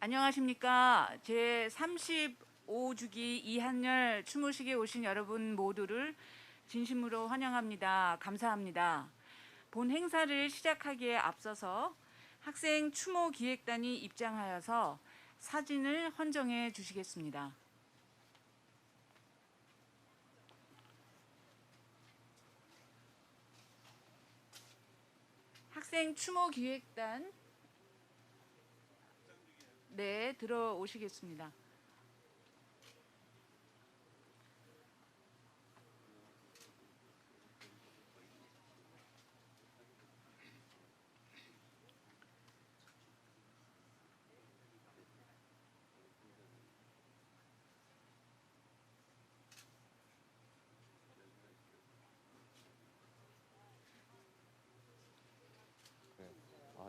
안녕하십니까. 제35주기 이한열 추모식에 오신 여러분 모두를 진심으로 환영합니다. 감사합니다. 본 행사를 시작하기에 앞서서 학생 추모 기획단이 입장하여서 사진을 헌정해 주시겠습니다. 학생 추모 기획단 네, 들어오시겠습니다.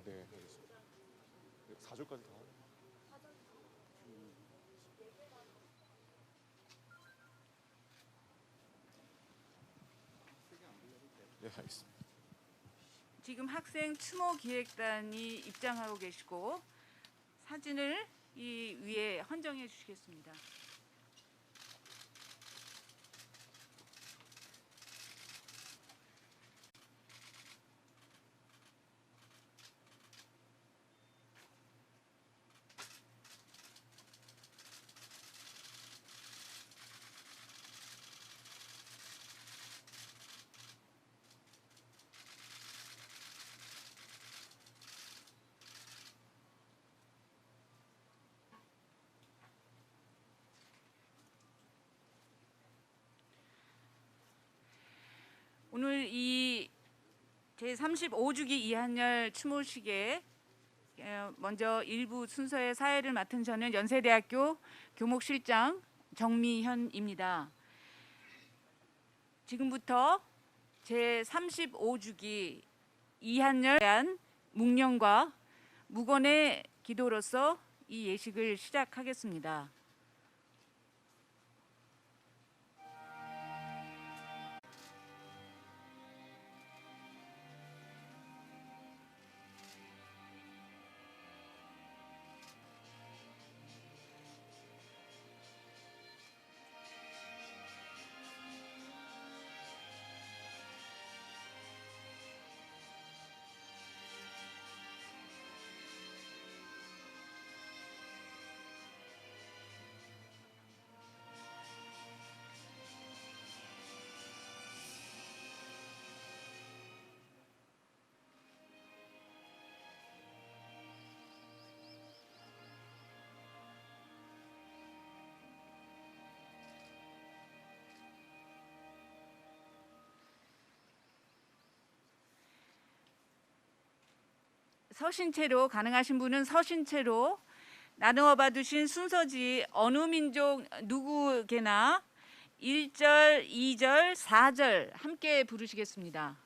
네, 알겠습니다. 4조까지 다. 네, 알겠습니다. 지금 학생 추모 기획단이 입장하고 계시고 사진을 이 위에 헌정해 주시겠습니다. 오늘 이 제35주기 이한열 추모식에 먼저 일부 순서의 사회를 맡은 저는 연세대학교 교목실장 정미현입니다. 지금부터 제35주기 이한열에 대한 묵념과 묵언의 기도로서 이 예식을 시작하겠습니다. 서신 채로 가능하신 분은 서신 채로 나누어 받으신 순서지 어느 민족 누구게나 1절, 2절, 4절 함께 부르시겠습니다.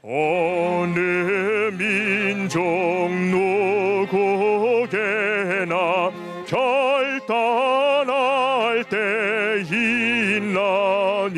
어느 민족 누구게나 결단할 때 있나니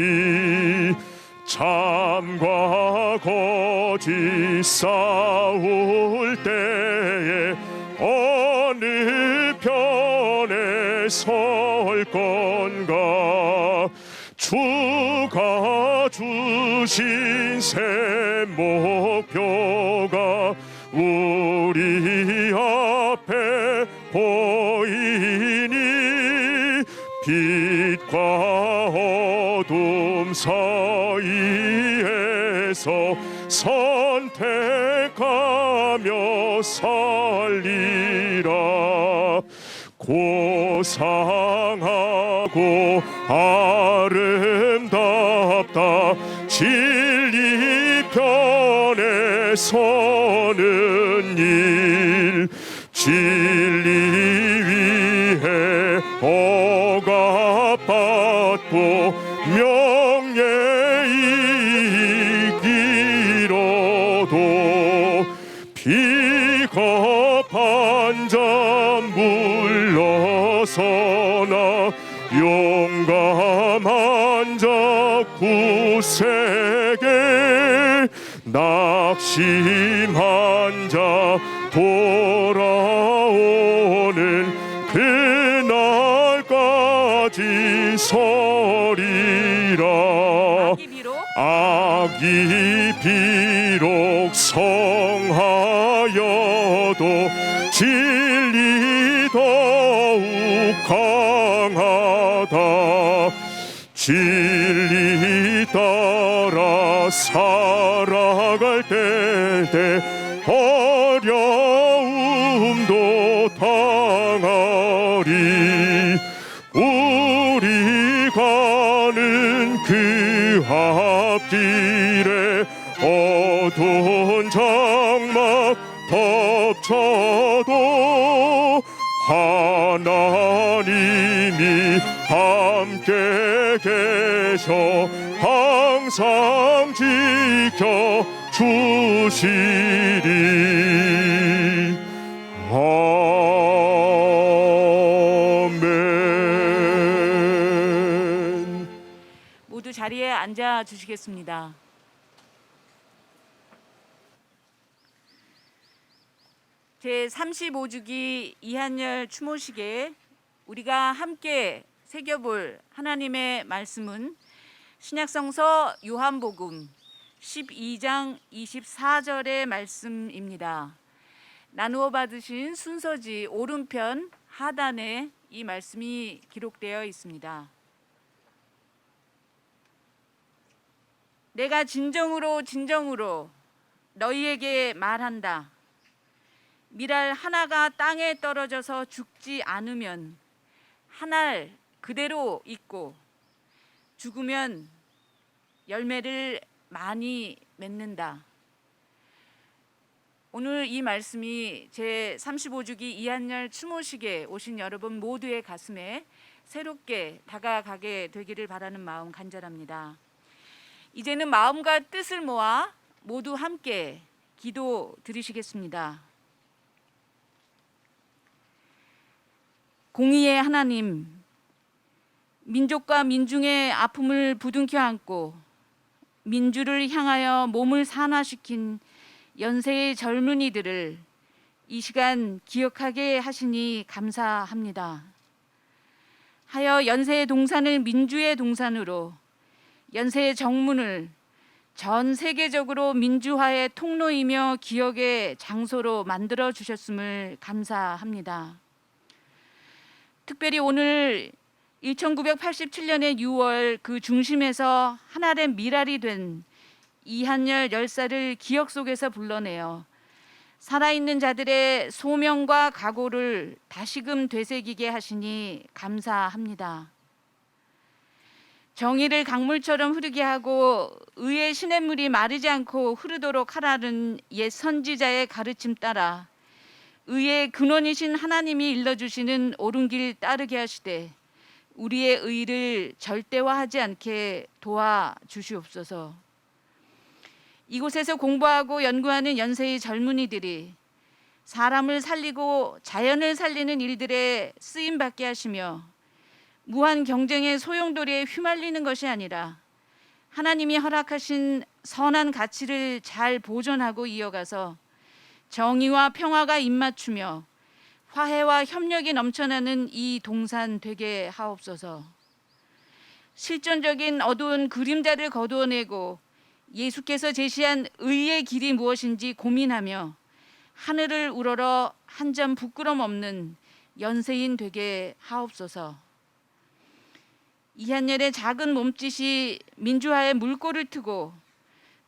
참과 거짓 싸울 때에 어느 편에 설 건가. 주가 주신 새 목표가 우리 앞에 보이니 빛과 어둠 사이에서 선택하며 살리라. 고상하고 아름답다 진리 편에 서는 일. 진리 위해 억압받고 명예 이기로도 비겁한 잠 물러서 일어서나 용감한 자 굳세게 낙심한 자 돌아오는 그날까지 서리라. 악이 비록 성하여도 진리 더욱 강하다. 진리 따라 살아갈 때에 어려움도 당하리. 우리 가는 그 앞길에 어두운 장막 덮쳐도 하나님이 함께 계셔 항상 지켜 주시리. 아멘. 모두 자리에 앉아 주시겠습니다. 제35주기 이한열 추모식에 우리가 함께 새겨볼 하나님의 말씀은 신약성서 요한복음 12장 24절의 말씀입니다. 나누어 받으신 순서지 오른편 하단에 이 말씀이 기록되어 있습니다. 내가 진정으로 너희에게 말한다. 밀알 하나가 땅에 떨어져서 죽지 않으면 한 알 그대로 있고 죽으면 열매를 많이 맺는다. 오늘 이 말씀이 제35주기 이한열 추모식에 오신 여러분 모두의 가슴에 새롭게 다가가게 되기를 바라는 마음 간절합니다. 이제는 마음과 뜻을 모아 모두 함께 기도 드리시겠습니다. 공의의 하나님, 민족과 민중의 아픔을 부둥켜 안고 민주를 향하여 몸을 산화시킨 연세의 젊은이들을 이 시간 기억하게 하시니 감사합니다. 하여 연세의 동산을 민주의 동산으로, 연세의 정문을 전 세계적으로 민주화의 통로이며 기억의 장소로 만들어 주셨음을 감사합니다. 특별히 오늘 1987년의 6월 그 중심에서 한 알의 밀알이 된 이한열 열사를 기억 속에서 불러내어 살아있는 자들의 소명과 각오를 다시금 되새기게 하시니 감사합니다. 정의를 강물처럼 흐르게 하고 의의 시냇물이 마르지 않고 흐르도록 하라는 옛 선지자의 가르침 따라 의의 근원이신 하나님이 일러주시는 옳은 길 따르게 하시되 우리의 의를 절대화하지 않게 도와주시옵소서. 이곳에서 공부하고 연구하는 연세의 젊은이들이 사람을 살리고 자연을 살리는 일들에 쓰임받게 하시며 무한 경쟁의 소용돌이에 휘말리는 것이 아니라 하나님이 허락하신 선한 가치를 잘 보존하고 이어가서 정의와 평화가 입맞추며 화해와 협력이 넘쳐나는 이 동산 되게 하옵소서. 실존적인 어두운 그림자를 거두어내고 예수께서 제시한 의의 길이 무엇인지 고민하며 하늘을 우러러 한 점 부끄럼 없는 연세인 되게 하옵소서. 이한열의 작은 몸짓이 민주화의 물꼬를 트고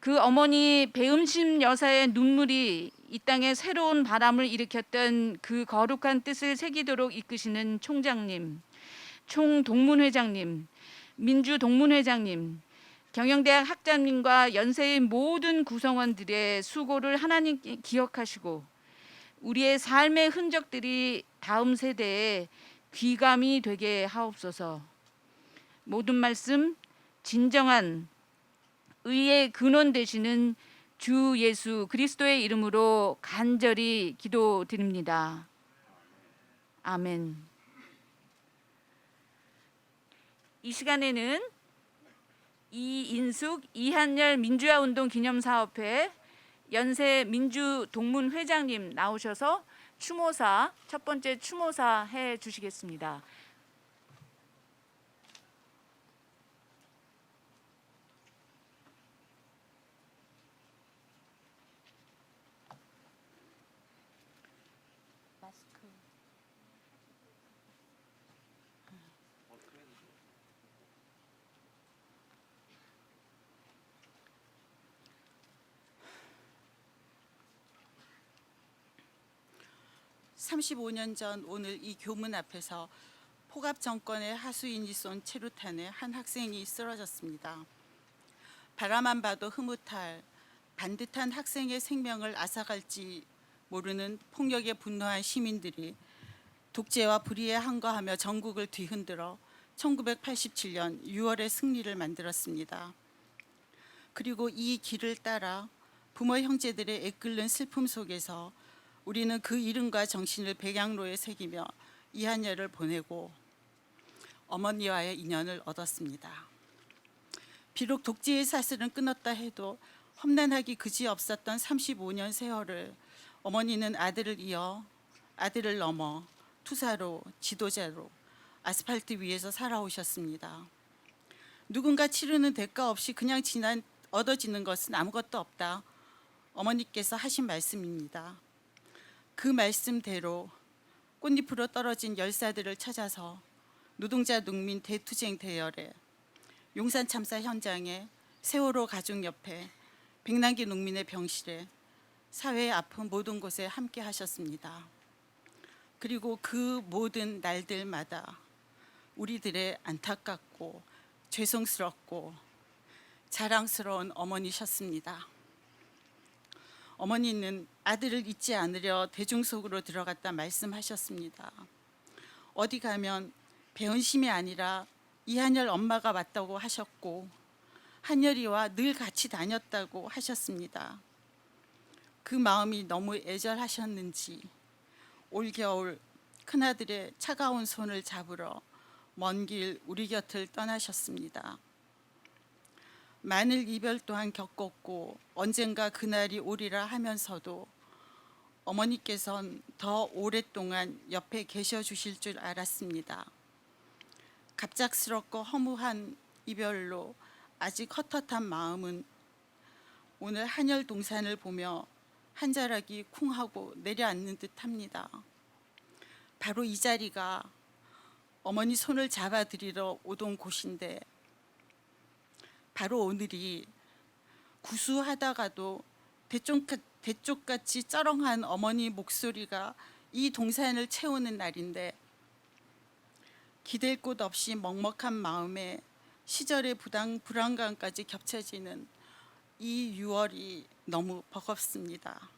그 어머니 배음심 여사의 눈물이 이 땅에 새로운 바람을 일으켰던 그 거룩한 뜻을 새기도록 이끄시는 총장님, 총동문회장님, 민주동문회장님, 경영대학 학장님과 연세의 모든 구성원들의 수고를 하나님 기억하시고 우리의 삶의 흔적들이 다음 세대에 귀감이 되게 하옵소서. 모든 말씀 진정한 의의 근원 되시는 주 예수 그리스도의 이름으로 간절히 기도드립니다. 아멘. 이 시간에는 이인숙 이한열 민주화운동 기념사업회 연세 민주동문회장님 나오셔서 추모사 첫 번째 추모사 해 주시겠습니다. 마스크. 35년 전 오늘 이 교문 앞에서 포갑 정권의 하수인이 쏜 체류탄에 한 학생이 쓰러졌습니다. 바라만 봐도 흐뭇할 반듯한 학생의 생명을 앗아갈지 모르는 폭력에 분노한 시민들이 독재와 불의에 항거하며 전국을 뒤흔들어 1987년 6월의 승리를 만들었습니다. 그리고 이 길을 따라 부모 형제들의 애끓는 슬픔 속에서 우리는 그 이름과 정신을 백양로에 새기며 이한열을 보내고 어머니와의 인연을 얻었습니다. 비록 독재의 사슬은 끊었다 해도 험난하기 그지없었던 35년 세월을 어머니는 아들을 이어 아들을 넘어 투사로 지도자로 아스팔트 위에서 살아오셨습니다. 누군가 치르는 대가 없이 그냥 얻어지는 것은 아무것도 없다. 어머니께서 하신 말씀입니다. 그 말씀대로 꽃잎으로 떨어진 열사들을 찾아서 노동자 농민 대투쟁 대열에 용산 참사 현장에 세월호 가족 옆에 백남기 농민의 병실에 사회의 아픈 모든 곳에 함께 하셨습니다. 그리고 그 모든 날들마다 우리들의 안타깝고 죄송스럽고 자랑스러운 어머니셨습니다. 어머니는 아들을 잊지 않으려 대중 속으로 들어갔다 말씀하셨습니다. 어디 가면 배은심이 아니라 이한열 엄마가 맞다고 하셨고 한열이와 늘 같이 다녔다고 하셨습니다. 그 마음이 너무 애절하셨는지 올겨울 큰아들의 차가운 손을 잡으러 먼 길 우리 곁을 떠나셨습니다. 많은 이별 또한 겪었고 언젠가 그날이 오리라 하면서도 어머니께선 더 오랫동안 옆에 계셔 주실 줄 알았습니다. 갑작스럽고 허무한 이별로 아직 헛헛한 마음은 오늘 한열 동산을 보며 한 자락이 쿵하고 내려앉는 듯합니다. 바로 이 자리가 어머니 손을 잡아드리러 오던 곳인데 바로 오늘이 구수하다가도 대쪽같이 쩌렁한 어머니 목소리가 이 동산을 채우는 날인데 기댈 곳 없이 먹먹한 마음에 시절의 불안감까지 겹쳐지는 이 6월이 너무 버겁습니다.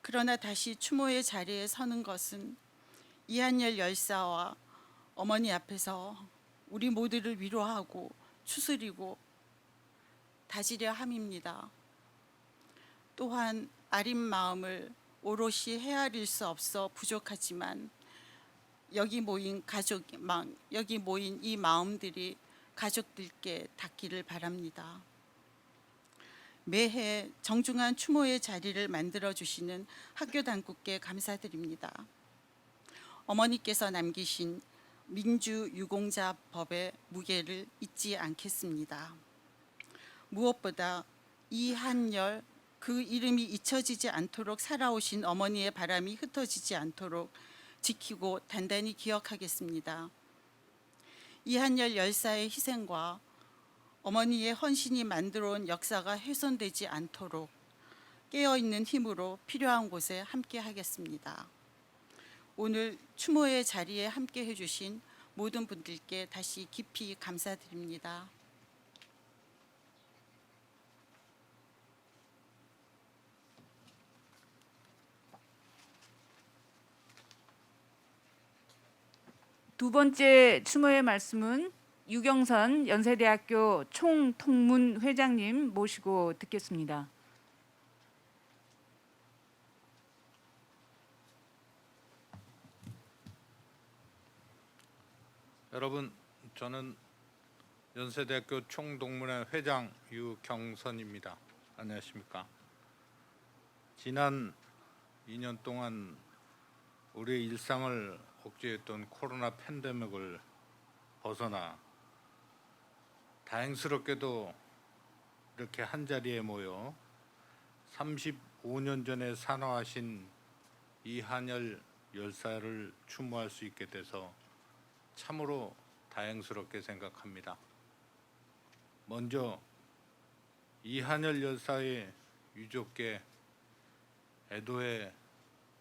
그러나 다시 추모의 자리에 서는 것은 이한열 열사와 어머니 앞에서 우리 모두를 위로하고 추스리고 다지려 함입니다. 또한 아린 마음을 오롯이 헤아릴 수 없어 부족하지만 여기 모인 이 마음들이 가족들께 닿기를 바랍니다. 매해 정중한 추모의 자리를 만들어 주시는 학교 당국께 감사드립니다. 어머니께서 남기신 민주유공자 법의 무게를 잊지 않겠습니다. 무엇보다 이한열 그 이름이 잊혀지지 않도록 살아오신 어머니의 바람이 흩어지지 않도록 지키고 단단히 기억하겠습니다. 이한열 열사의 희생과 어머니의 헌신이 만들어온 역사가 훼손되지 않도록 깨어있는 힘으로 필요한 곳에 함께 하겠습니다. 오늘 추모의 자리에 함께 해주신 모든 분들께 다시 깊이 감사드립니다. 두 번째 추모의 말씀은 유경선 연세대학교 총통문회장님 모시고 듣겠습니다. 여러분, 저는 연세대학교 총동문회 회장 유경선입니다. 안녕하십니까? 지난 2년 동안 우리의 일상을 억제했던 코로나 팬데믹을 벗어나 다행스럽게도 이렇게 한자리에 모여 35년 전에 산화하신 이한열 열사를 추모할 수 있게 돼서 참으로 다행스럽게 생각합니다. 먼저 이한열 열사의 유족께 애도의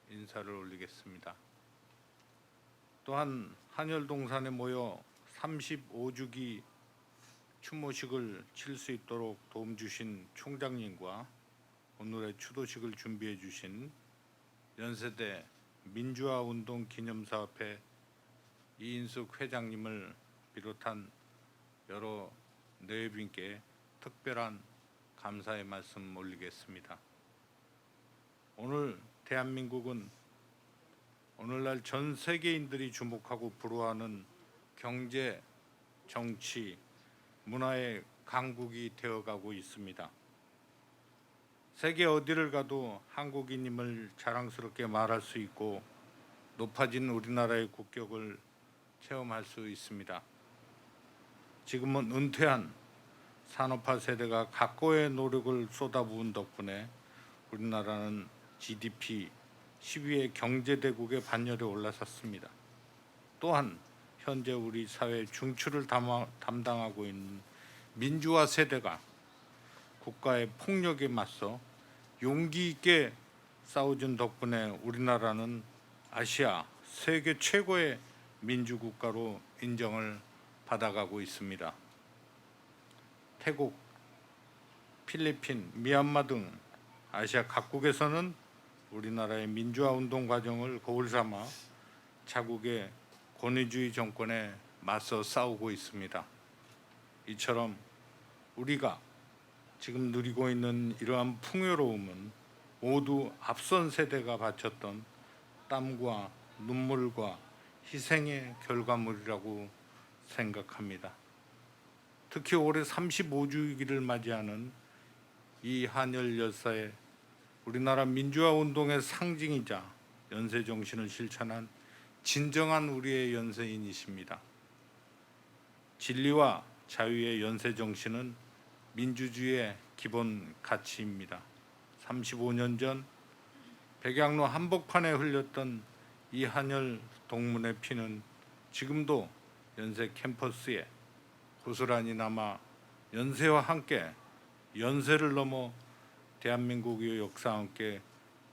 인사를 올리겠습니다. 또한 한열동산에 모여 35주기 추모식을 칠 수 있도록 도움 주신 총장님과 오늘의 추도식을 준비해 주신 연세대 민주화운동 기념사업회 이인숙 회장님을 비롯한 여러 내외빈께 특별한 감사의 말씀 올리겠습니다. 오늘 대한민국은 오늘날 전 세계인들이 주목하고 부러워하는 경제, 정치, 문화의 강국이 되어가고 있습니다. 세계 어디를 가도 한국인임을 자랑스럽게 말할 수 있고 높아진 우리나라의 국격을 체험할 수 있습니다. 지금은 은퇴한 산업화 세대가 각고의 노력을 쏟아부은 덕분에 우리나라는 GDP 10위의 경제대국의 반열에 올라섰습니다. 또한 현재 우리 사회 중추를 담당하고 있는 민주화 세대가 국가의 폭력에 맞서 용기 있게 싸워준 덕분에 우리나라는 아시아 세계 최고의 민주국가로 인정을 받아가고 있습니다. 태국, 필리핀, 미얀마 등 아시아 각국에서는 우리나라의 민주화 운동 과정을 거울 삼아 자국의 권위주의 정권에 맞서 싸우고 있습니다. 이처럼 우리가 지금 누리고 있는 이러한 풍요로움은 모두 앞선 세대가 바쳤던 땀과 눈물과 희생의 결과물이라고 생각합니다. 특히 올해 35주기를 맞이하는 이한열 열사의 우리나라 민주화 운동의 상징이자 연세 정신을 실천한 진정한 우리의 연세인이십니다. 진리와 자유의 연세 정신은 민주주의의 기본 가치입니다. 35년 전 백양로 한복판에 흘렸던 이한열 동문의 피는 지금도 연세 캠퍼스에 고스란히 남아 연세와 함께 연세를 넘어 대한민국의 역사와 함께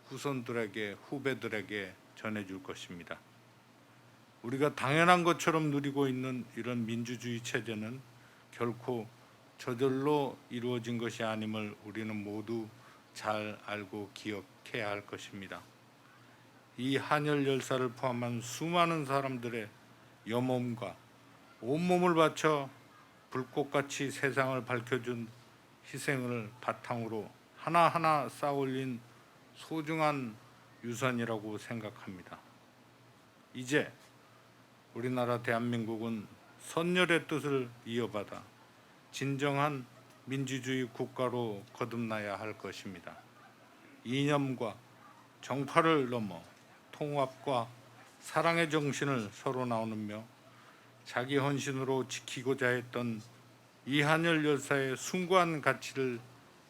후손들에게 후배들에게 전해줄 것입니다. 우리가 당연한 것처럼 누리고 있는 이런 민주주의 체제는 결코 저절로 이루어진 것이 아님을 우리는 모두 잘 알고 기억해야 할 것입니다. 이 한열 열사를 포함한 수많은 사람들의 염몸과 온몸을 바쳐 불꽃같이 세상을 밝혀준 희생을 바탕으로 하나하나 쌓아올린 소중한 유산이라고 생각합니다. 이제 우리나라 대한민국은 선열의 뜻을 이어받아 진정한 민주주의 국가로 거듭나야 할 것입니다. 이념과 정파를 넘어 통합과 사랑의 정신을 서로 나누며 자기 헌신으로 지키고자 했던 이한열 열사의 숭고한 가치를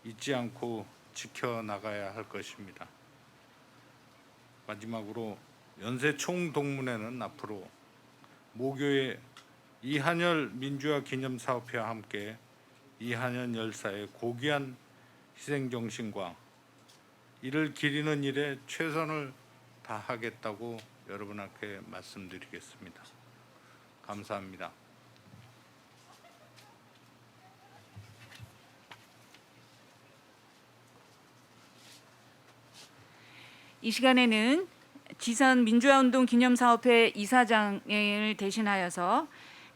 잊지 않고 지켜나가야 할 것입니다. 마지막으로 연세 총동문회는 앞으로 모교의 이한열 민주화 기념사업회와 함께 이한열 열사의 고귀한 희생정신과 이를 기리는 일에 최선을 다하겠다고 여러분께 말씀드리겠습니다. 감사합니다. 이 시간에는 지선 민주화운동 기념사업회 이사장을 대신하여서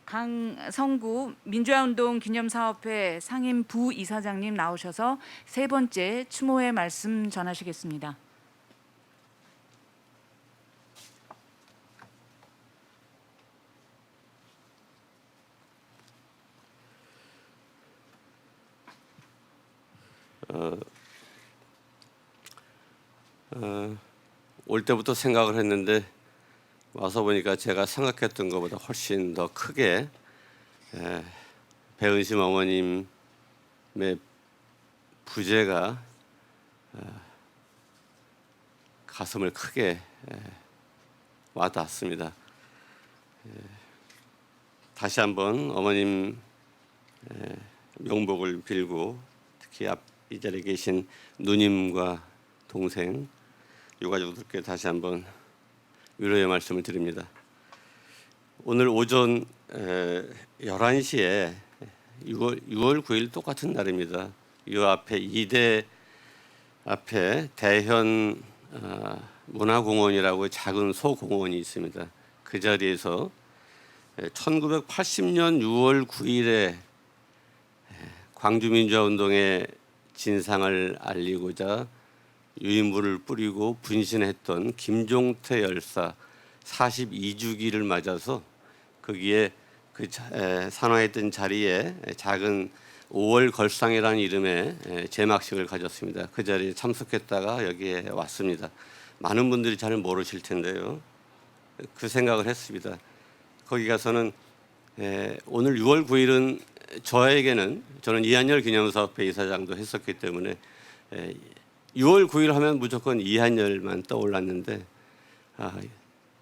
강성구 민주화운동 기념사업회 상임 부이사장님 나오셔서 세 번째 추모의 말씀 전하시겠습니다. 올 때부터 생각을 했는데 와서 보니까 제가 생각했던 것보다 훨씬 더 크게 배은심 어머님의 부재가 가슴을 크게 와닿았습니다. 다시 한번 어머님 명복을 빌고 특히 앞 이 자리에 계신 누님과 동생 유가족들께 다시 한번 위로의 말씀을 드립니다. 오늘 오전 11시에 6월 9일 똑같은 날입니다. 이 앞에 이대 앞에 대현 문화공원이라고 작은 소공원이 있습니다. 그 자리에서 1980년 6월 9일에 광주민주화운동의 진상을 알리고자 유인물을 뿌리고 분신했던 김종태 열사 42주기를 맞아서 거기에 산화했던 자리에 작은 5월 걸상이라는 이름의 제막식을 가졌습니다. 그 자리에 참석했다가 여기에 왔습니다. 많은 분들이 잘 모르실 텐데요. 그 생각을 했습니다. 거기 가서는 오늘 6월 9일은 저는 이한열 기념사업회 이사장도 했었기 때문에 6월 9일 하면 무조건 이한열만 떠올랐는데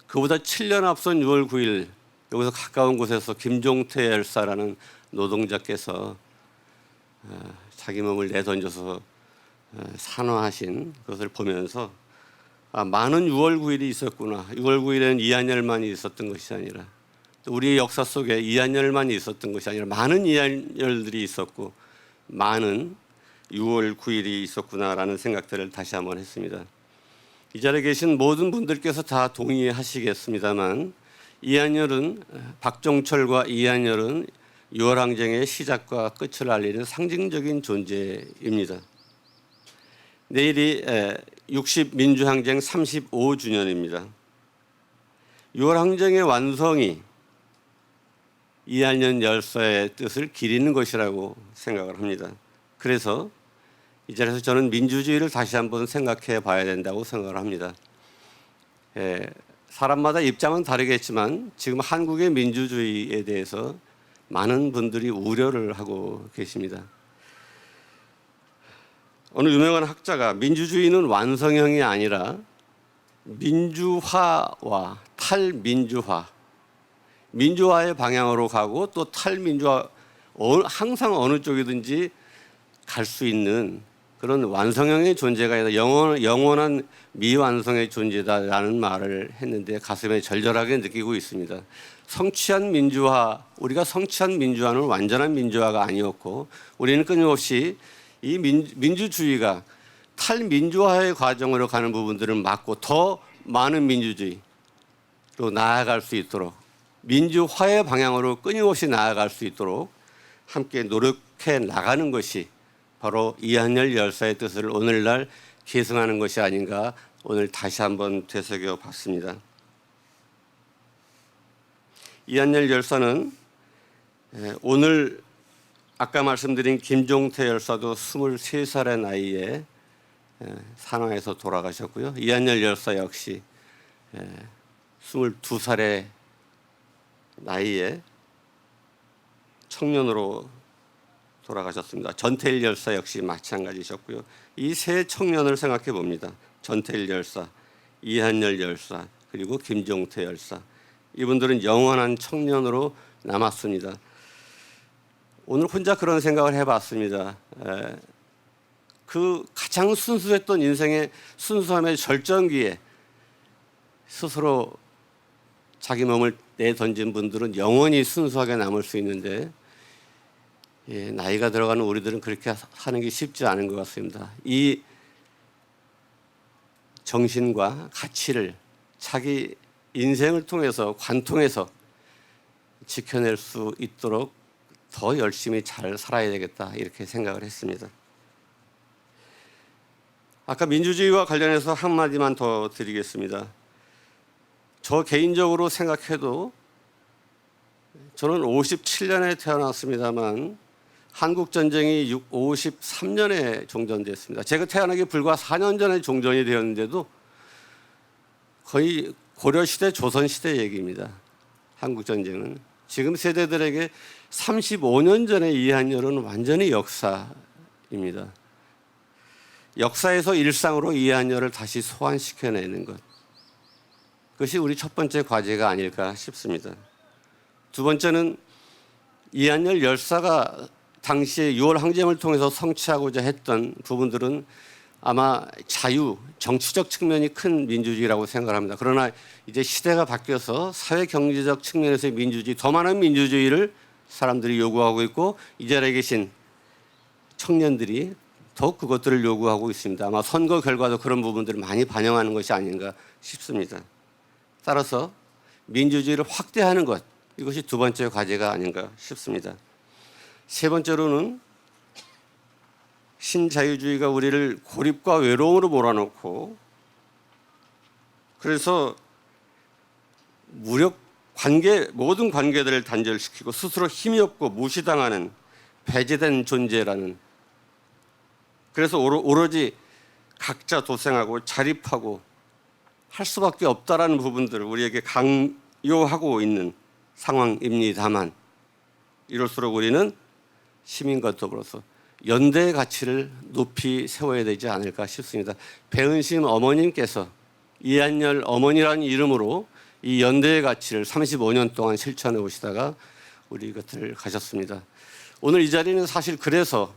그보다 7년 앞선 6월 9일 여기서 가까운 곳에서 김종태 열사라는 노동자께서 자기 몸을 내던져서 산화하신 것을 보면서 많은 6월 9일이 있었구나. 6월 9일에는 이한열만이 있었던 것이 아니라 우리의 역사 속에 이한열만이 있었던 것이 아니라 많은 이한열들이 있었고 많은 6월 9일이 있었구나라는 생각들을 다시 한번 했습니다. 이 자리에 계신 모든 분들께서 다 동의하시겠습니다만 이한열은 박종철과 이한열은 6월 항쟁의 시작과 끝을 알리는 상징적인 존재입니다. 내일이 60 민주항쟁 35주년입니다. 6월 항쟁의 완성이 이한열 열사의 뜻을 기리는 것이라고 생각을 합니다. 그래서 이 자리에서 저는 민주주의를 다시 한번 생각해 봐야 된다고 생각을 합니다. 사람마다 입장은 다르겠지만 지금 한국의 민주주의에 대해서 많은 분들이 우려를 하고 계십니다. 어느 유명한 학자가 민주주의는 완성형이 아니라 민주화와 탈민주화, 민주화의 방향으로 가고 또 탈민주화, 항상 어느 쪽이든지 갈 수 있는 그런 완성형의 존재가 아니라 영원한 미완성의 존재다라는 말을 했는데 가슴에 절절하게 느끼고 있습니다. 성취한 민주화, 우리가 성취한 민주화는 완전한 민주화가 아니었고 우리는 끊임없이 이 민주주의가 탈민주화의 과정으로 가는 부분들을 막고 더 많은 민주주의로 나아갈 수 있도록 민주화의 방향으로 끊임없이 나아갈 수 있도록 함께 노력해 나가는 것이 바로 이한열 열사의 뜻을 오늘날 계승하는 것이 아닌가 오늘 다시 한번 되새겨 봤습니다. 이한열 열사는 오늘 아까 말씀드린 김종태 열사도 23살의 나이에 산화해서 돌아가셨고요. 이한열 열사 역시 22살의 나이에 청년으로 돌아가셨습니다. 전태일 열사 역시 마찬가지셨고요. 이 세 청년을 생각해 봅니다. 전태일 열사, 이한열 열사, 그리고 김종태 열사. 이분들은 영원한 청년으로 남았습니다. 오늘 혼자 그런 생각을 해봤습니다. 그 가장 순수했던 인생의 순수함의 절정기에 스스로 자기 몸을 내던진 분들은 영원히 순수하게 남을 수 있는데 나이가 들어가는 우리들은 그렇게 하는 게 쉽지 않은 것 같습니다. 이 정신과 가치를 자기 인생을 통해서 관통해서 지켜낼 수 있도록 더 열심히 잘 살아야 되겠다 이렇게 생각을 했습니다. 아까 민주주의와 관련해서 한마디만 더 드리겠습니다. 저 개인적으로 생각해도 저는 57년에 태어났습니다만 한국 전쟁이 53년에 종전됐습니다. 제가 태어나기 불과 4년 전에 종전이 되었는데도 거의 고려 시대, 조선 시대 얘기입니다. 한국 전쟁은 지금 세대들에게 35년 전의 이한열은 완전히 역사입니다. 역사에서 일상으로 이한열을 다시 소환시켜내는 것. 그것이 우리 첫 번째 과제가 아닐까 싶습니다. 두 번째는 이한열 열사가 당시에 6월 항쟁을 통해서 성취하고자 했던 부분들은 아마 자유, 정치적 측면이 큰 민주주의라고 생각합니다. 그러나 이제 시대가 바뀌어서 사회 경제적 측면에서의 민주주의, 더 많은 민주주의를 사람들이 요구하고 있고 이 자리에 계신 청년들이 더욱 그것들을 요구하고 있습니다. 아마 선거 결과도 그런 부분들을 많이 반영하는 것이 아닌가 싶습니다. 따라서 민주주의를 확대하는 것, 이것이 두 번째 과제가 아닌가 싶습니다. 세 번째로는 신자유주의가 우리를 고립과 외로움으로 몰아넣고 그래서 모든 관계들을 단절시키고 스스로 힘이 없고 무시당하는 배제된 존재라는, 그래서 오로지 각자 도생하고 자립하고 할 수밖에 없다라는 부분들을 우리에게 강요하고 있는 상황입니다만, 이럴수록 우리는 시민과 더불어서 연대의 가치를 높이 세워야 되지 않을까 싶습니다. 배은심 어머님께서 이한열 어머니라는 이름으로 이 연대의 가치를 35년 동안 실천해 오시다가 우리 곁을 가셨습니다. 오늘 이 자리는 사실 그래서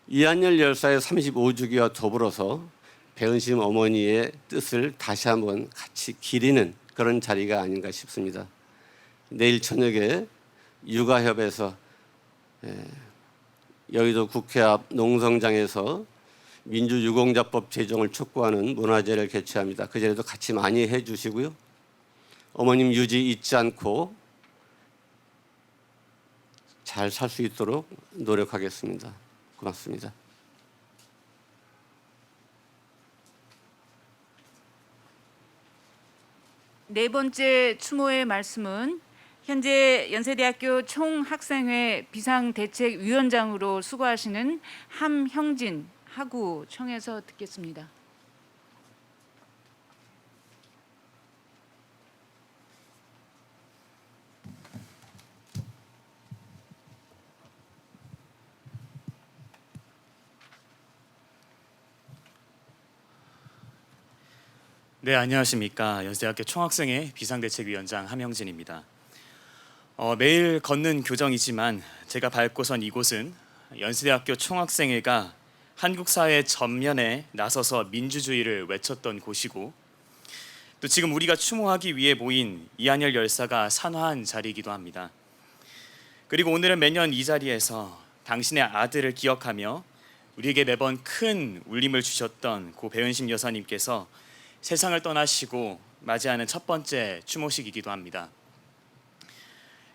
이한열 열사의 35주기와 더불어서 배은심 어머니의 뜻을 다시 한번 같이 기리는 그런 자리가 아닌가 싶습니다. 내일 저녁에 육아협에서 여의도 국회 앞 농성장에서 민주유공자법 제정을 촉구하는 문화제를 개최합니다. 그 자리도 같이 많이 해주시고요. 어머님 유지 잊지 않고 잘 살 수 있도록 노력하겠습니다. 고맙습니다. 네 번째 추모의 말씀은 현재 연세대학교 총학생회 비상대책위원장으로 수고하시는 함형진 하구청에서 듣겠습니다. 네, 안녕하십니까. 연세대학교 총학생회 비상대책위원장 함형진입니다. 매일 걷는 교정이지만 제가 밟고선 이곳은 연세대학교 총학생회가 한국 사회 전면에 나서서 민주주의를 외쳤던 곳이고, 또 지금 우리가 추모하기 위해 모인 이한열 열사가 산화한 자리이기도 합니다. 그리고 오늘은 매년 이 자리에서 당신의 아들을 기억하며 우리에게 매번 큰 울림을 주셨던 고 배은심 여사님께서 세상을 떠나시고 맞이하는 첫 번째 추모식이기도 합니다.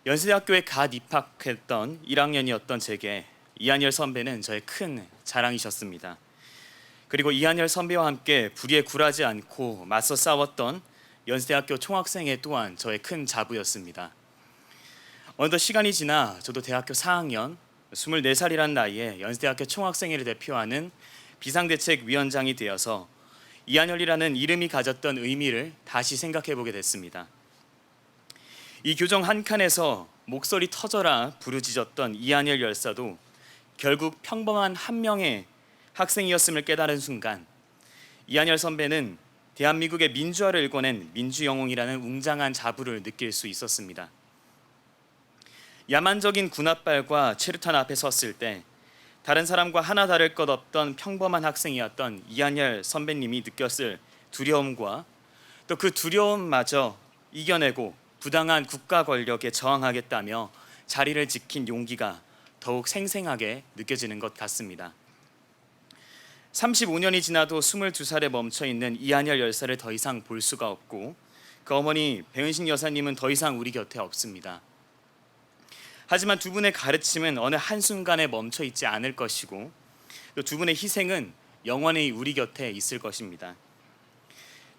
연세대학교에 갓 입학했던 1학년이었던 제게 이한열 선배는 저의 큰 자랑이셨습니다. 그리고 이한열 선배와 함께 불의에 굴하지 않고 맞서 싸웠던 연세대학교 총학생회 또한 저의 큰 자부였습니다. 어느덧 시간이 지나 저도 대학교 4학년 24살이란 나이에 연세대학교 총학생회를 대표하는 비상대책위원장이 되어서 이한열이라는 이름이 가졌던 의미를 다시 생각해보게 됐습니다. 이 교정 한 칸에서 목소리 터져라 부르짖었던 이한열 열사도 결국 평범한 한 명의 학생이었음을 깨달은 순간 이한열 선배는 대한민국의 민주화를 일궈낸 민주영웅이라는 웅장한 자부를 느낄 수 있었습니다. 야만적인 군합발과 체류탄 앞에 섰을 때 다른 사람과 하나 다를 것 없던 평범한 학생이었던 이한열 선배님이 느꼈을 두려움과 또 그 두려움마저 이겨내고 부당한 국가 권력에 저항하겠다며 자리를 지킨 용기가 더욱 생생하게 느껴지는 것 같습니다. 35년이 지나도 22살에 멈춰있는 이한열 열사를 더 이상 볼 수가 없고 그 어머니 배은심 여사님은 더 이상 우리 곁에 없습니다. 하지만 두 분의 가르침은 어느 한순간에 멈춰있지 않을 것이고 또 두 분의 희생은 영원히 우리 곁에 있을 것입니다.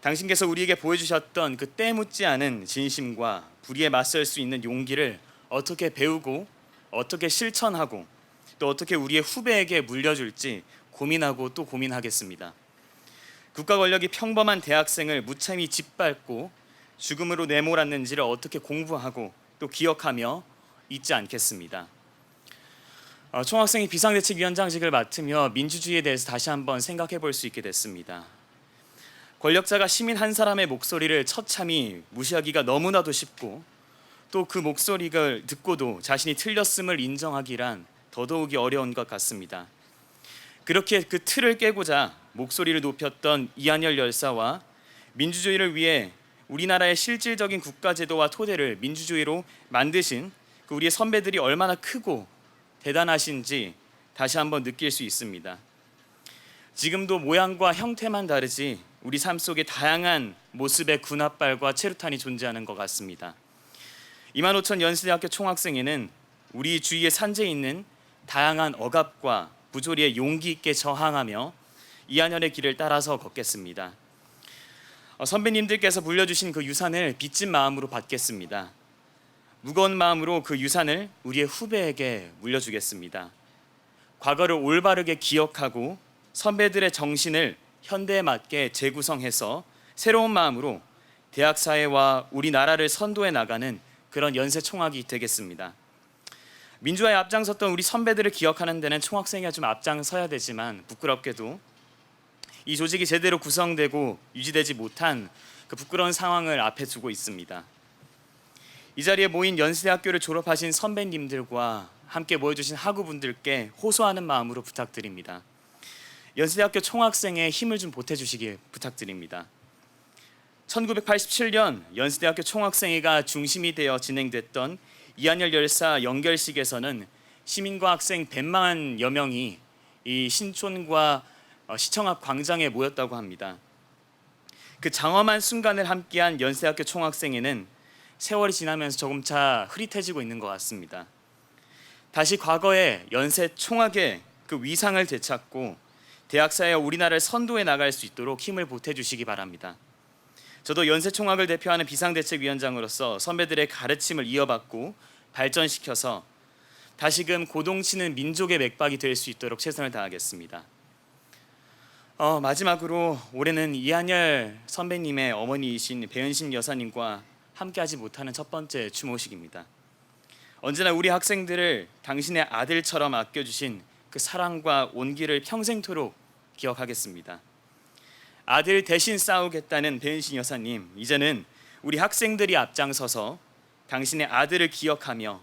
당신께서 우리에게 보여주셨던 그 때묻지 않은 진심과 불의에 맞설 수 있는 용기를 어떻게 배우고 어떻게 실천하고 또 어떻게 우리의 후배에게 물려줄지 고민하고 또 고민하겠습니다. 국가 권력이 평범한 대학생을 무참히 짓밟고 죽음으로 내몰았는지를 어떻게 공부하고 또 기억하며 잊지 않겠습니다. 총학생이 비상대책위원장직을 맡으며 민주주의에 대해서 다시 한번 생각해 볼 수 있게 됐습니다. 권력자가 시민 한 사람의 목소리를 처참히 무시하기가 너무나도 쉽고 또 그 목소리를 듣고도 자신이 틀렸음을 인정하기란 더더욱이 어려운 것 같습니다. 그렇게 그 틀을 깨고자 목소리를 높였던 이한열 열사와 민주주의를 위해 우리나라의 실질적인 국가제도와 토대를 민주주의로 만드신 그 우리의 선배들이 얼마나 크고 대단하신지 다시 한번 느낄 수 있습니다. 지금도 모양과 형태만 다르지 우리 삶 속에 다양한 모습의 군합발과 체류탄이 존재하는 것 같습니다. 25,000 연세대학교 총학생회는 우리 주위에 산재해 있는 다양한 억압과 부조리에 용기 있게 저항하며 이한열의 길을 따라서 걷겠습니다. 선배님들께서 물려주신 그 유산을 빚진 마음으로 받겠습니다. 무거운 마음으로 그 유산을 우리의 후배에게 물려주겠습니다. 과거를 올바르게 기억하고 선배들의 정신을 현대에 맞게 재구성해서 새로운 마음으로 대학 사회와 우리나라를 선도해 나가는 그런 연세 총학이 되겠습니다. 민주화에 앞장섰던 우리 선배들을 기억하는 데는 총학생회가 좀 앞장서야 되지만 부끄럽게도 이 조직이 제대로 구성되고 유지되지 못한 그 부끄러운 상황을 앞에 두고 있습니다. 이 자리에 모인 연세대학교를 졸업하신 선배님들과 함께 모여주신 학우분들께 호소하는 마음으로 부탁드립니다. 연세대학교 총학생회에 힘을 좀 보태주시길 부탁드립니다. 1987년 연세대학교 총학생회가 중심이 되어 진행됐던 이한열 열사 연결식에서는 시민과 학생 100만여 명이 이 신촌과 시청 앞 광장에 모였다고 합니다. 그 장엄한 순간을 함께한 연세대학교 총학생회는 세월이 지나면서 조금차 흐릿해지고 있는 것 같습니다. 다시 과거의 연세 총학의 그 위상을 되찾고 대학사회와 우리나라를 선도해 나갈 수 있도록 힘을 보태주시기 바랍니다. 저도 연세 총학을 대표하는 비상대책위원장으로서 선배들의 가르침을 이어받고 발전시켜서 다시금 고동치는 민족의 맥박이 될 수 있도록 최선을 다하겠습니다. 마지막으로 올해는 이한열 선배님의 어머니이신 배은신 여사님과 함께하지 못하는 첫 번째 추모식입니다. 언제나 우리 학생들을 당신의 아들처럼 아껴주신 그 사랑과 온기를 평생토록 기억하겠습니다. 아들 대신 싸우겠다는 배은신 여사님, 이제는 우리 학생들이 앞장서서 당신의 아들을 기억하며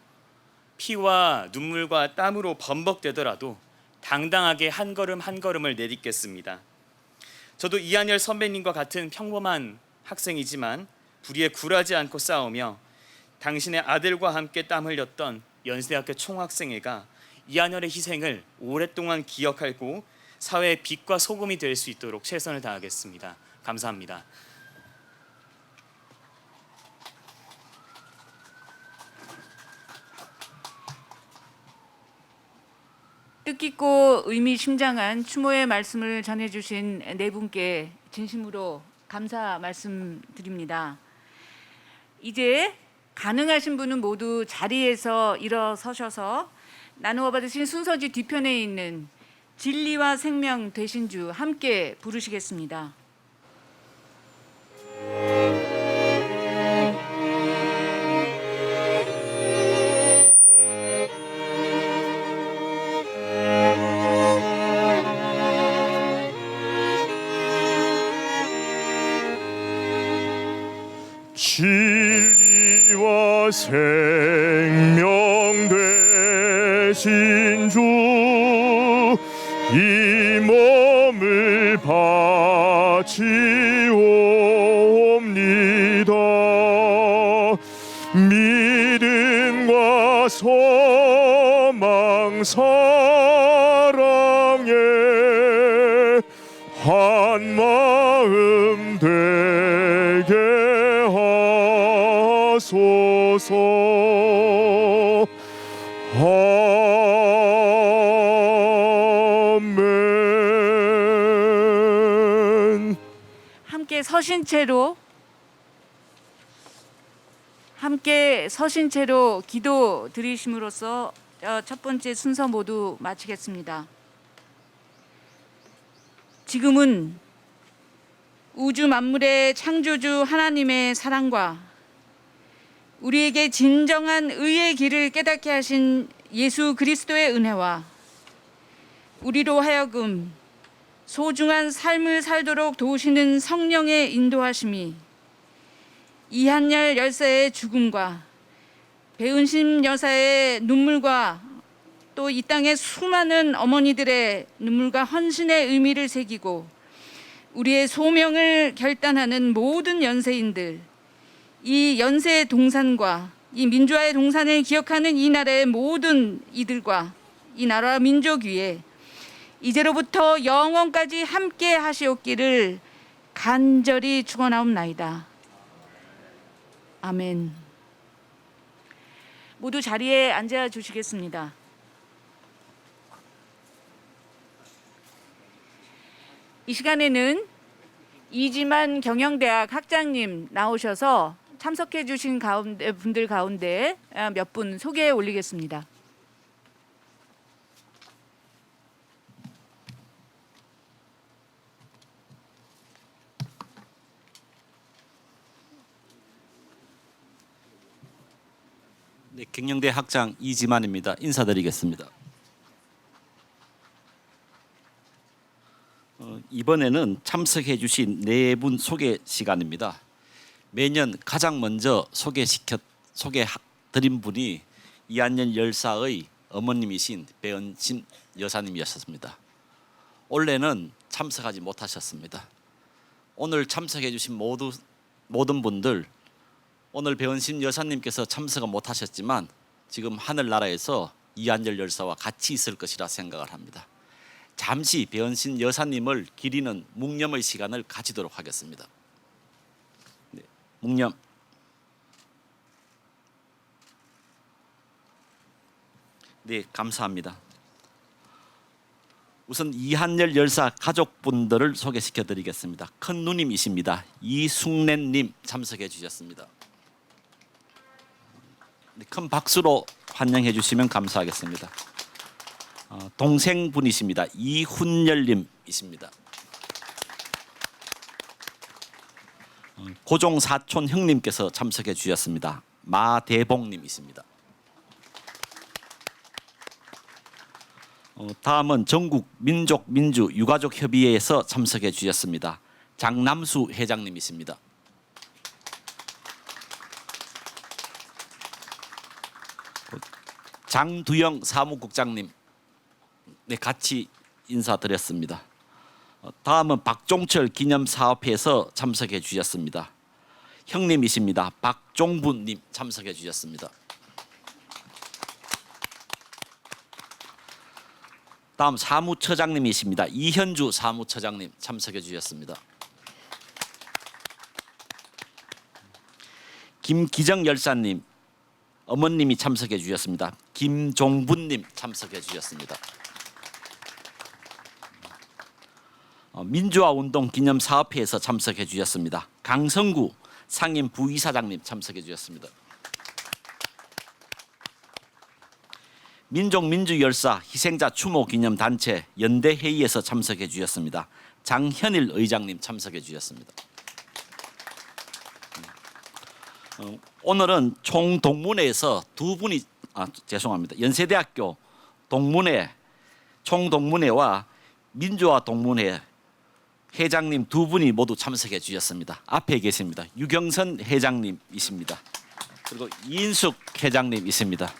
피와 눈물과 땀으로 범벅되더라도 당당하게 한 걸음 한 걸음을 내딛겠습니다. 저도 이한열 선배님과 같은 평범한 학생이지만 불의에 굴하지 않고 싸우며 당신의 아들과 함께 땀 흘렸던 연세대학교 총학생회가 이한열의 희생을 오랫동안 기억하고 사회의 빛과 소금이 될 수 있도록 최선을 다하겠습니다. 감사합니다. 뜻깊고 의미심장한 추모의 말씀을 전해주신 네 분께 진심으로 감사 말씀드립니다. 이제 가능하신 분은 모두 자리에서 일어서셔서 나누어 받으신 순서지 뒤편에 있는 진리와 생명 되신 주 함께 부르시겠습니다. 진리와 생명 되신 주 이 몸을 바치옵니다. 믿음과 소망 사랑에 한 마음 되게 하소서. 아멘. 함께 서신 채로 기도 드리심으로써 첫 번째 순서 모두 마치겠습니다. 지금은 우주 만물의 창조주 하나님의 사랑과 우리에게 진정한 의의 길을 깨닫게 하신 예수 그리스도의 은혜와 우리로 하여금 소중한 삶을 살도록 도우시는 성령의 인도하심이 이한열 열사의 죽음과 배은심 여사의 눈물과 또 이 땅의 수많은 어머니들의 눈물과 헌신의 의미를 새기고 우리의 소명을 결단하는 모든 연세인들, 이 연세의 동산과 이 민주화의 동산을 기억하는 이 나라의 모든 이들과 이 나라 민족 위에 이제로부터 영원까지 함께 하시옵기를 간절히 축원하옵나이다. 아멘. 모두 자리에 앉아 주시겠습니다. 이 시간에는 이지만 경영대학 학장님 나오셔서 참석해 주신 분들 가운데 몇 분 소개해 올리겠습니다. 네, 경영대 학장 이지만입니다. 인사드리겠습니다. 이번에는 참석해 주신 네 분 소개 시간입니다. 매년 가장 먼저 소개드린 분이 이한열 열사의 어머님이신 배은심 여사님이었습니다. 올해는 참석하지 못하셨습니다. 오늘 참석해 주신 모든 분들, 오늘 배은심 여사님께서 참석은 못하셨지만 지금 하늘나라에서 이한열 열사와 같이 있을 것이라 생각을 합니다. 잠시 배은심 여사님을 기리는 묵념의 시간을 가지도록 하겠습니다. 네, 묵념. 네, 감사합니다. 우선 이한열 열사 가족분들을 소개시켜드리겠습니다. 큰 누님이십니다. 이숙래님 참석해 주셨습니다. 네, 큰 박수로 환영해 주시면 감사하겠습니다. 동생분이십니다. 이훈열님이십니다. 고종 사촌 형님께서 참석해 주셨습니다. 마대봉님이십니다. 다음은 전국 민족 민주 유가족 협의회에서 참석해 주셨습니다. 장남수 회장님이십니다. 장두영 사무국장님, 네, 같이 인사드렸습니다. 다음은 박종철 기념사업회에서 참석해 주셨습니다. 형님이십니다. 박종분님 참석해 주셨습니다. 다음 사무처장님이십니다. 이현주 사무처장님 참석해 주셨습니다. 김기정 열사님 어머님이 참석해 주셨습니다. 김종분님 참석해 주셨습니다. 민주화운동 기념사업회에서 참석해 주셨습니다. 강성구 상임 부이사장님 참석해 주셨습니다. 민족민주열사 희생자 추모 기념단체 연대회의에서 참석해 주셨습니다. 장현일 의장님 참석해 주셨습니다. 오늘은 총동문회에서 두 분이 죄송합니다. 연세대학교 동문회 총동문회와 민주화 동문회 회장님 두 분이 모두 참석해 주셨습니다. 앞에 계십니다. 유경선 회장님이십니다. 그리고 이인숙 회장님이십니다.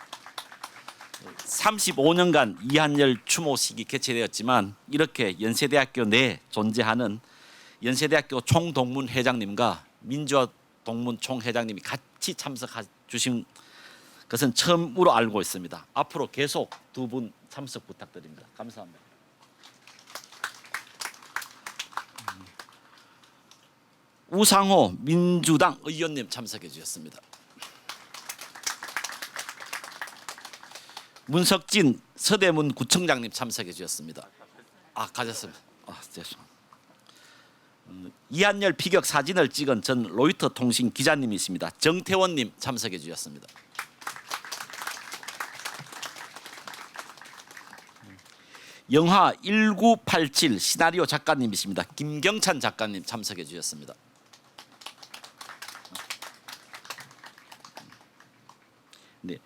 35년간 이한열 추모식이 개최되었지만 이렇게 연세대학교 내에 존재하는 연세대학교 총동문 회장님과 민주화 동문 총회장님이 같이 참석해 주신 것은 처음으로 알고 있습니다. 앞으로 계속 두 분 참석 부탁드립니다. 감사합니다. 우상호 민주당 의원님 참석해 주셨습니다. 문석진 서대문 구청장님 참석해 주셨습니다. 가졌습니다. 죄송합니다. 이한열 피격 사진을 찍은 전 로이터 통신 기자님이십니다. 정태원님 참석해 주셨습니다. 영화 1987 시나리오 작가님이십니다. 김경찬 작가님 참석해 주셨습니다. 네.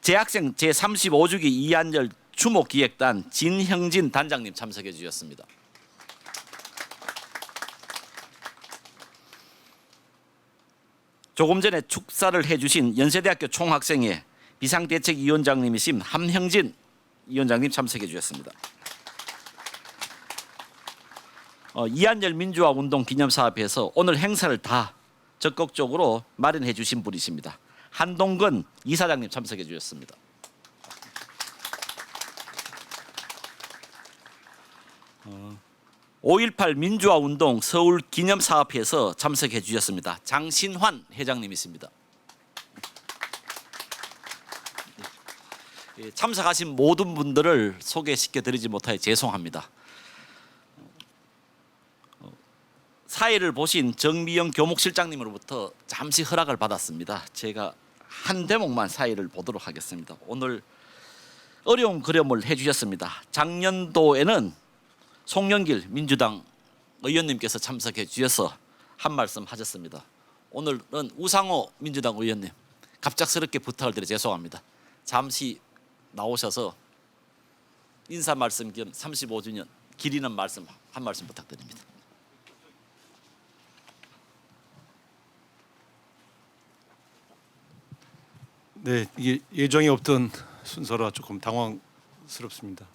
재학생 제35주기 이한열 추모기획단 진형진 단장님 참석해 주셨습니다. 조금 전에 축사를 해주신 연세대학교 총학생회 비상대책위원장님이신 함형진 위원장님 참석해 주셨습니다. 이한열 민주화 운동 기념사업에서 오늘 행사를 다 적극적으로 마련해 주신 분이십니다. 한동근 이사장님 참석해 주셨습니다. 어, 5.18 민주화 운동 서울 기념사업회에서 참석해 주셨습니다. 장신환 회장님이십니다. 참석하신 모든 분들을 소개시켜 드리지 못하여 죄송합니다. 사회를 보신 정미영 교목실장님으로부터 잠시 허락을 받았습니다. 제가 한 대목만 사회를 보도록 하겠습니다. 오늘 어려운 그림을 해주셨습니다. 작년도에는 송영길 민주당 의원님께서 참석해 주셔서 한 말씀 하셨습니다. 오늘은 우상호 민주당 의원님 갑작스럽게 부탁을 드려 죄송합니다. 잠시 나오셔서 인사 말씀 겸 35주년 기리는 말씀 한 말씀 부탁드립니다. 네, 이게 예정이 없던 순서라 조금 당황스럽습니다.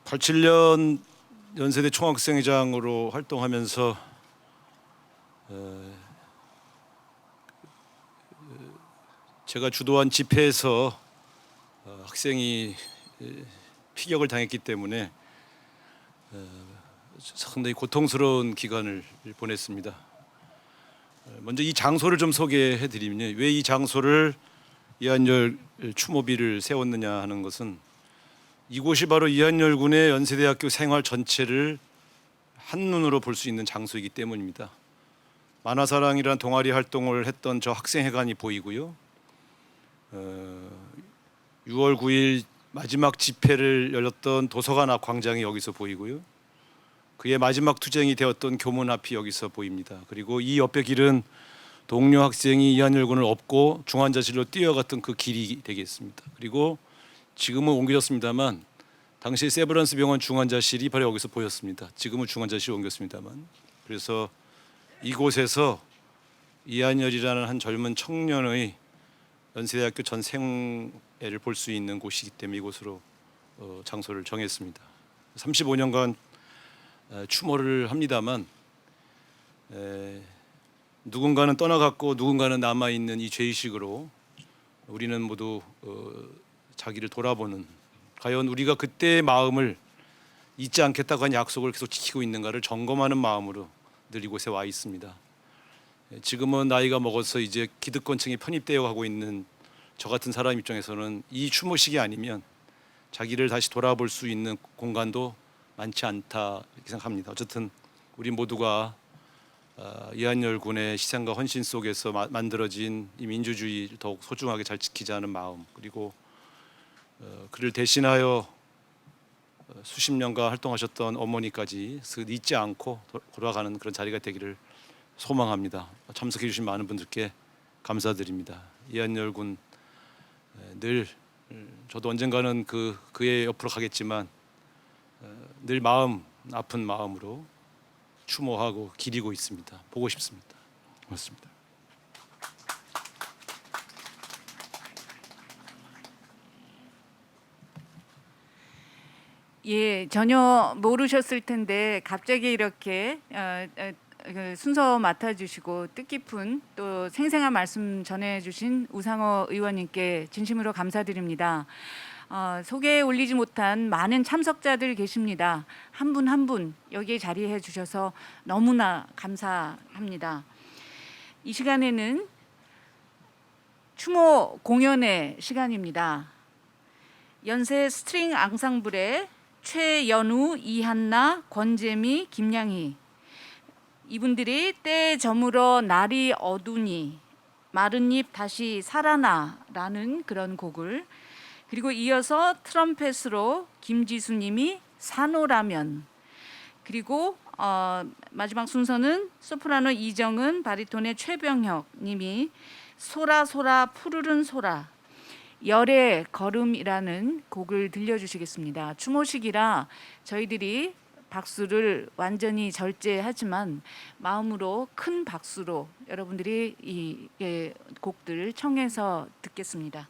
87년 연세대 총학생회장으로 활동하면서 제가 주도한 집회에서 학생이 피격을 당했기 때문에 상당히 고통스러운 기간을 보냈습니다. 먼저 이 장소를 좀 소개해 드리면요. 왜 이 장소를 이한열 추모비를 세웠느냐 하는 것은 이곳이 바로 이한열 군의 연세대학교 생활 전체를 한눈으로 볼 수 있는 장소이기 때문입니다. 만화사랑이라는 동아리 활동을 했던 저 학생회관이 보이고요. 6월 9일 마지막 집회를 열렸던 도서관 앞 광장이 여기서 보이고요. 그의 마지막 투쟁이 되었던 교문 앞이 여기서 보입니다. 그리고 이 옆에 길은 동료 학생이 이한열 군을 업고 중환자실로 뛰어갔던 그 길이 되겠습니다. 그리고 지금은 옮겨졌습니다만 당시 세브란스 병원 중환자실이 바로 여기서 보였습니다. 지금은 중환자실 옮겼습니다만 그래서 이곳에서 이한열이라는 한 젊은 청년의 연세대학교 전 생애를 볼 수 있는 곳이기 때문에 이곳으로 장소를 정했습니다. 35년간 추모를 합니다만 누군가는 떠나갔고 누군가는 남아있는 이 죄의식으로 우리는 모두 자기를 돌아보는 과연 우리가 그때의 마음을 잊지 않겠다고 한 약속을 계속 지키고 있는가를 점검하는 마음으로 늘 이곳에 와 있습니다. 지금은 나이가 먹어서 이제 기득권층에 편입되어 가고 있는 저 같은 사람 입장에서는 이 추모식이 아니면 자기를 다시 돌아볼 수 있는 공간도 많지 않다 이렇게 생각합니다. 어쨌든 우리 모두가 이한열 군의 희생과 헌신 속에서 만들어진 이 민주주의를 더욱 소중하게 잘 지키자는 마음 그리고 그를 대신하여 수십 년간 활동하셨던 어머니까지 잊지 않고 돌아가는 그런 자리가 되기를 소망합니다. 참석해 주신 많은 분들께 감사드립니다. 이한열 군 늘 저도 언젠가는 그의 옆으로 가겠지만 늘 마음 아픈 마음으로 추모하고 기리고 있습니다. 보고 싶습니다. 고맙습니다. 예, 전혀 모르셨을 텐데 갑자기 이렇게 순서 맡아주시고 뜻깊은 또 생생한 말씀 전해주신 우상호 의원님께 진심으로 감사드립니다. 소개에 올리지 못한 많은 참석자들 계십니다. 한 분 한 분 여기에 자리해 주셔서 너무나 감사합니다. 이 시간에는 추모 공연의 시간입니다. 연세 스트링 앙상블의 최연우, 이한나, 권재미, 김양희 이분들이 때 저물어 날이 어두니 마른 잎 다시 살아나라는 그런 곡을 그리고 이어서 트럼펫으로 김지수님이 산호라면, 그리고 마지막 순서는 소프라노 이정은, 바리톤의 최병혁 님이 소라소라 푸르른 소라, 열의 걸음이라는 곡을 들려주시겠습니다. 추모식이라 저희들이 박수를 완전히 절제하지만 마음으로 큰 박수로 여러분들이 이 곡들 청해서 듣겠습니다.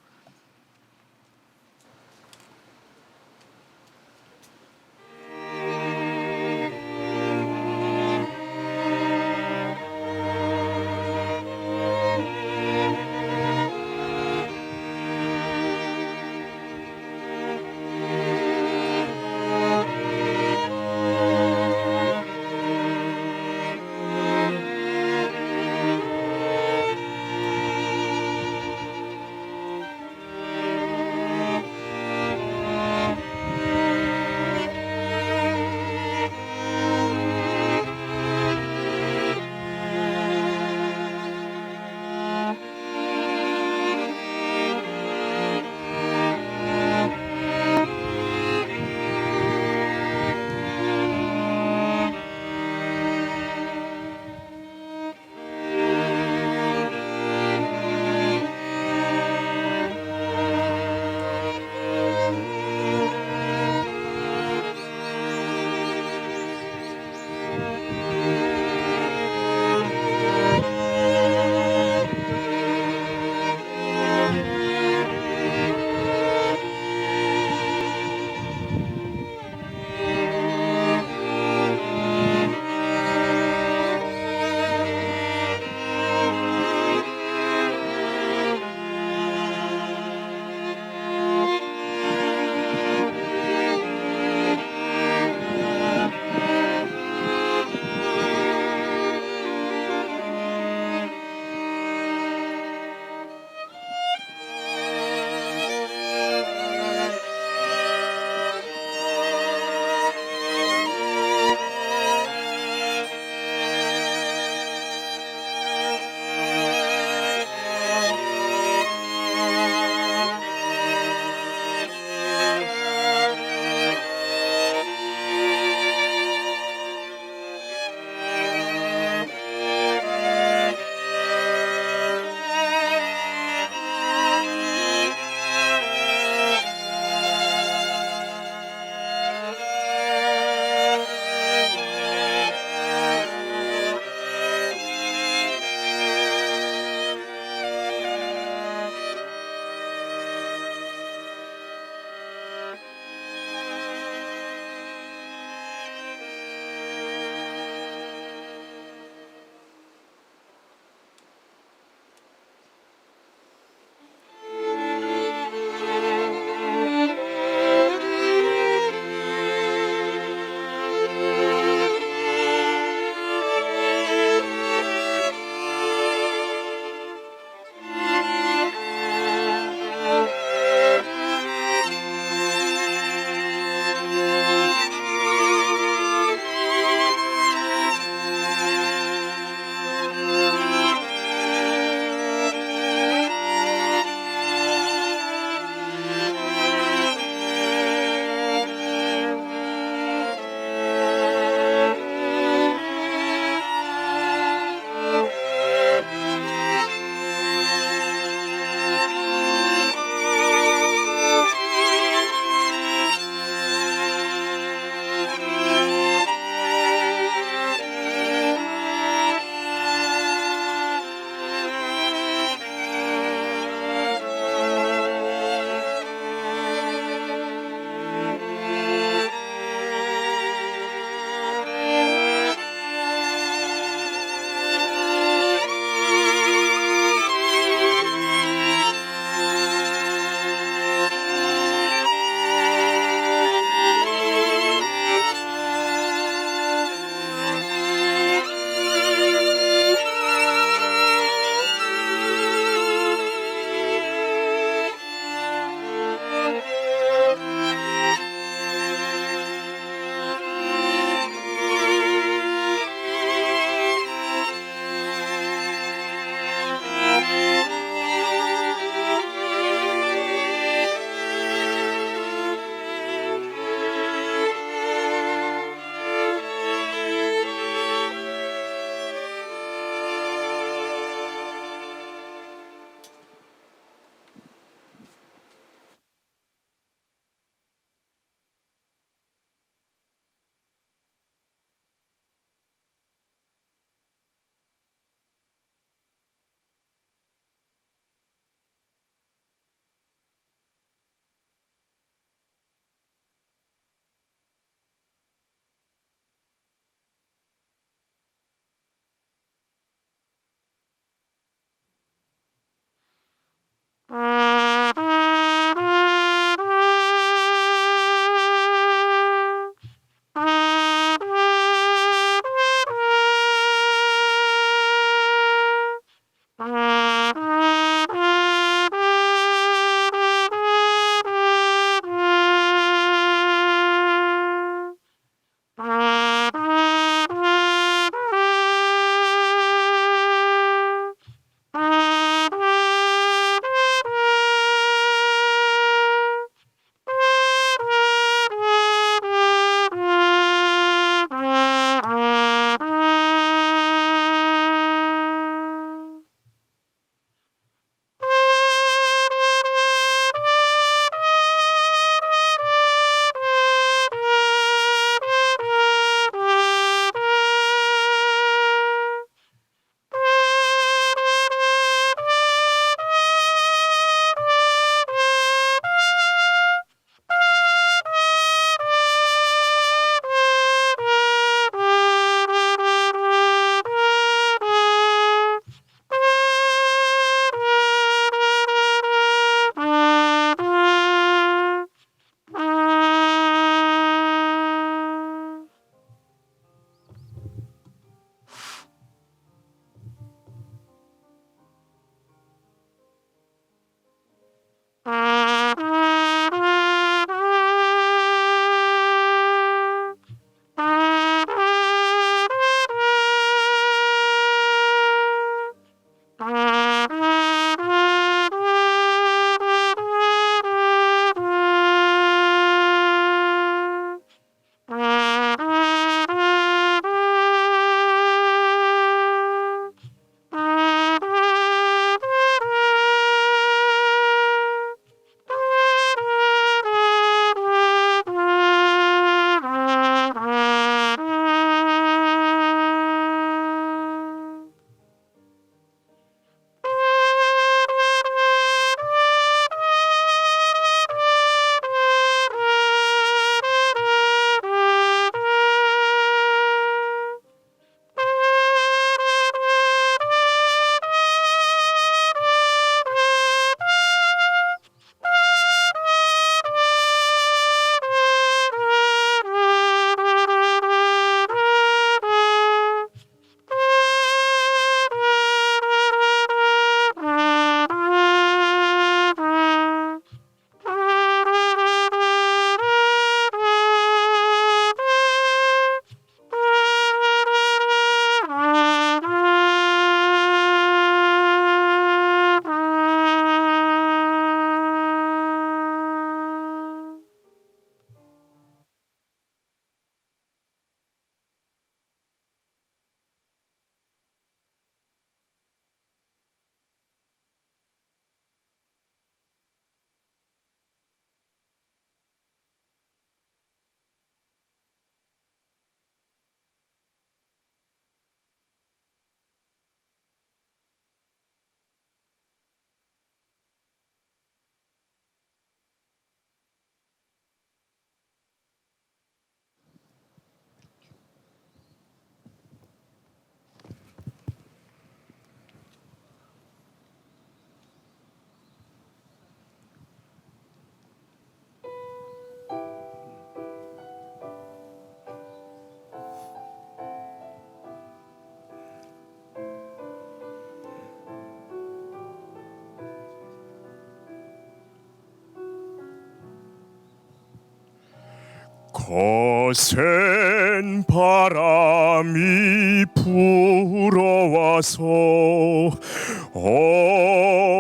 거센 바람이 불어와서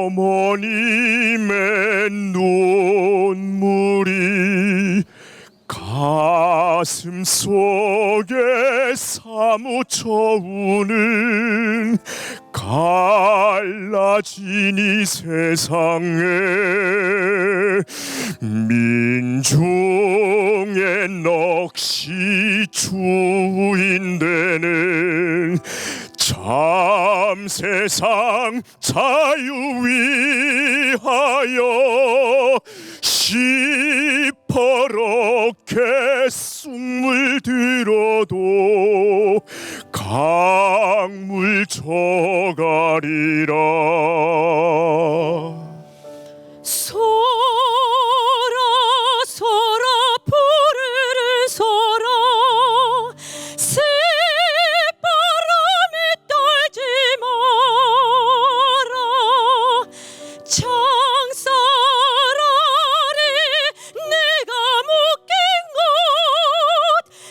어머님의 눈물이 가슴 속에 사무쳐 우는 갈라진 이 세상에 민중의 넋이 주인되는 참 세상 자유 위하여 시퍼렇게 쑥물 들어도 강물 저가리라. 소라 소라 푸르른 소라 새바람에 떨지 마라. 창살 아래 내가 묶인 곳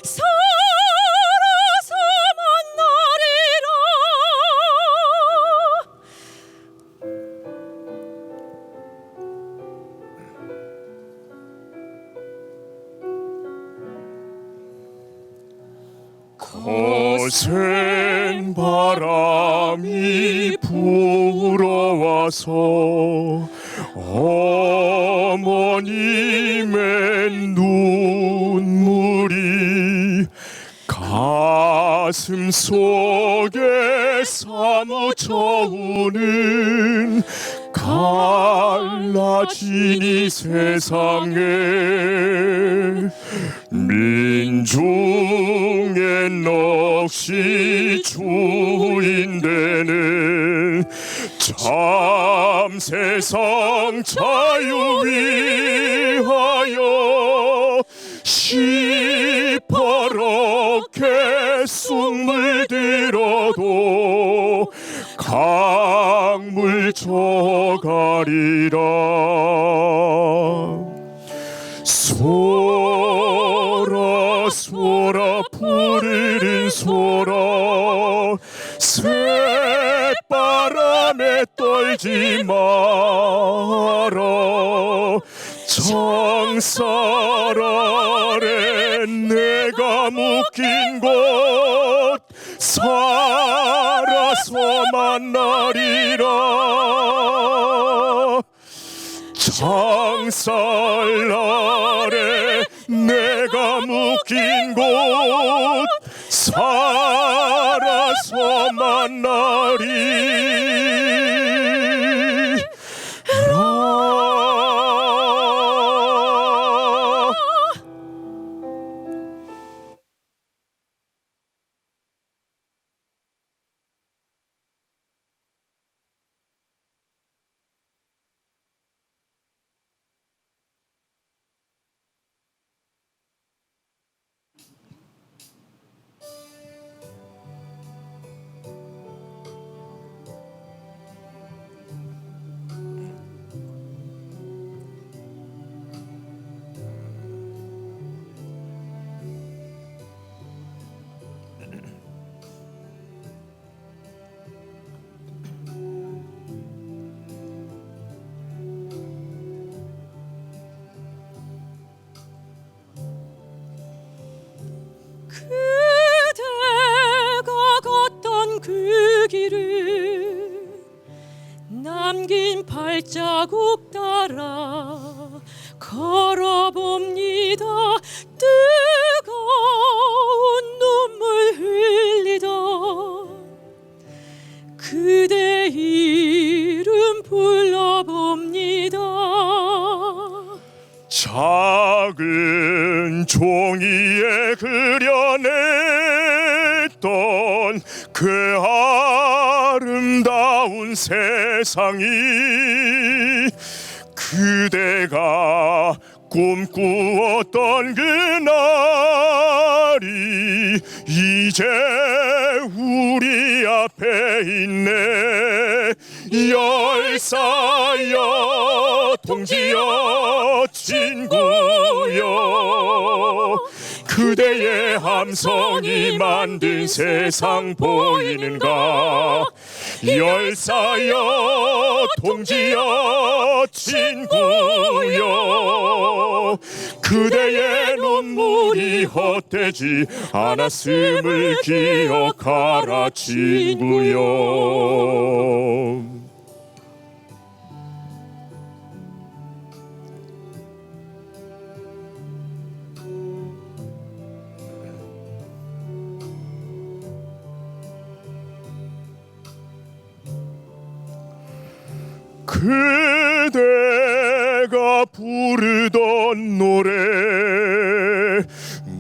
살아서 만나리라. 거센 바람이 불어와서 어머님의 눈물이 가슴 속에 사무쳐 우는 갈라진 이 세상에 민중의 넋이 주인되는 참 세상 자유 위하여 시퍼렇게 숨을 들어도 강물 저가리라. 소라 소라 푸르른 소라 새바람에 떨지 마라. 창살 아래 내가 묶인 곳 살아서 만나리라. 창살 아래 내가 묶인 곳 살아서 만나리라. 그대가 걷던 그 길을 남긴 발자국 따라 걸어봅니다. 뜨거운 눈물 흘리던 그대 이름 불러봅니다. 작은 종이에 그려냈던 그 아름다운 세상이 그대가 꿈꾸었던 그날이 이제 우리 앞에 있네. 열사여 동지여 친구여 그대의 함성이 만든 세상 보이는가. 열사여 동지여 친구여, 그대의 눈물이 헛되지 않았음을 기억하라 친구여. 그대가 부르던 노래,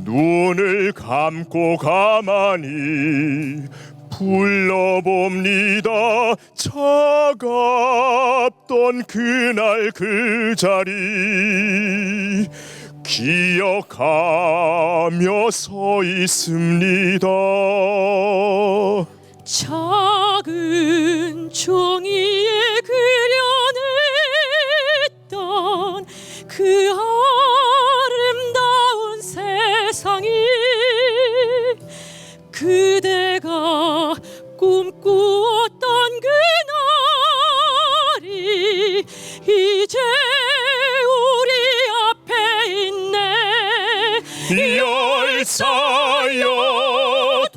눈을 감고 가만히 불러봅니다. 차갑던 그날 그 자리 기억하며 서 있습니다. 작은 종이에 그려냈던 그 아름다운 세상이 그대가 꿈꾸었던 그날이 이제 우리 앞에 있네. 열사여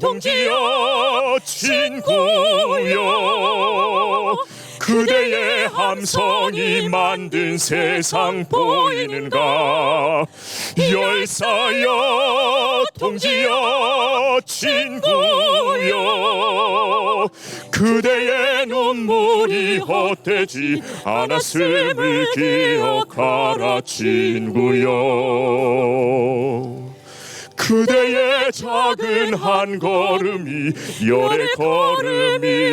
동지여 친구여, 그대의 함성이 만든 세상 보이는가. 열사여 동지여 친구여, 그대의 눈물이 헛되지 않았음을 기억하라 친구여. 그대의 작은 한 걸음이 열의 걸음이었음을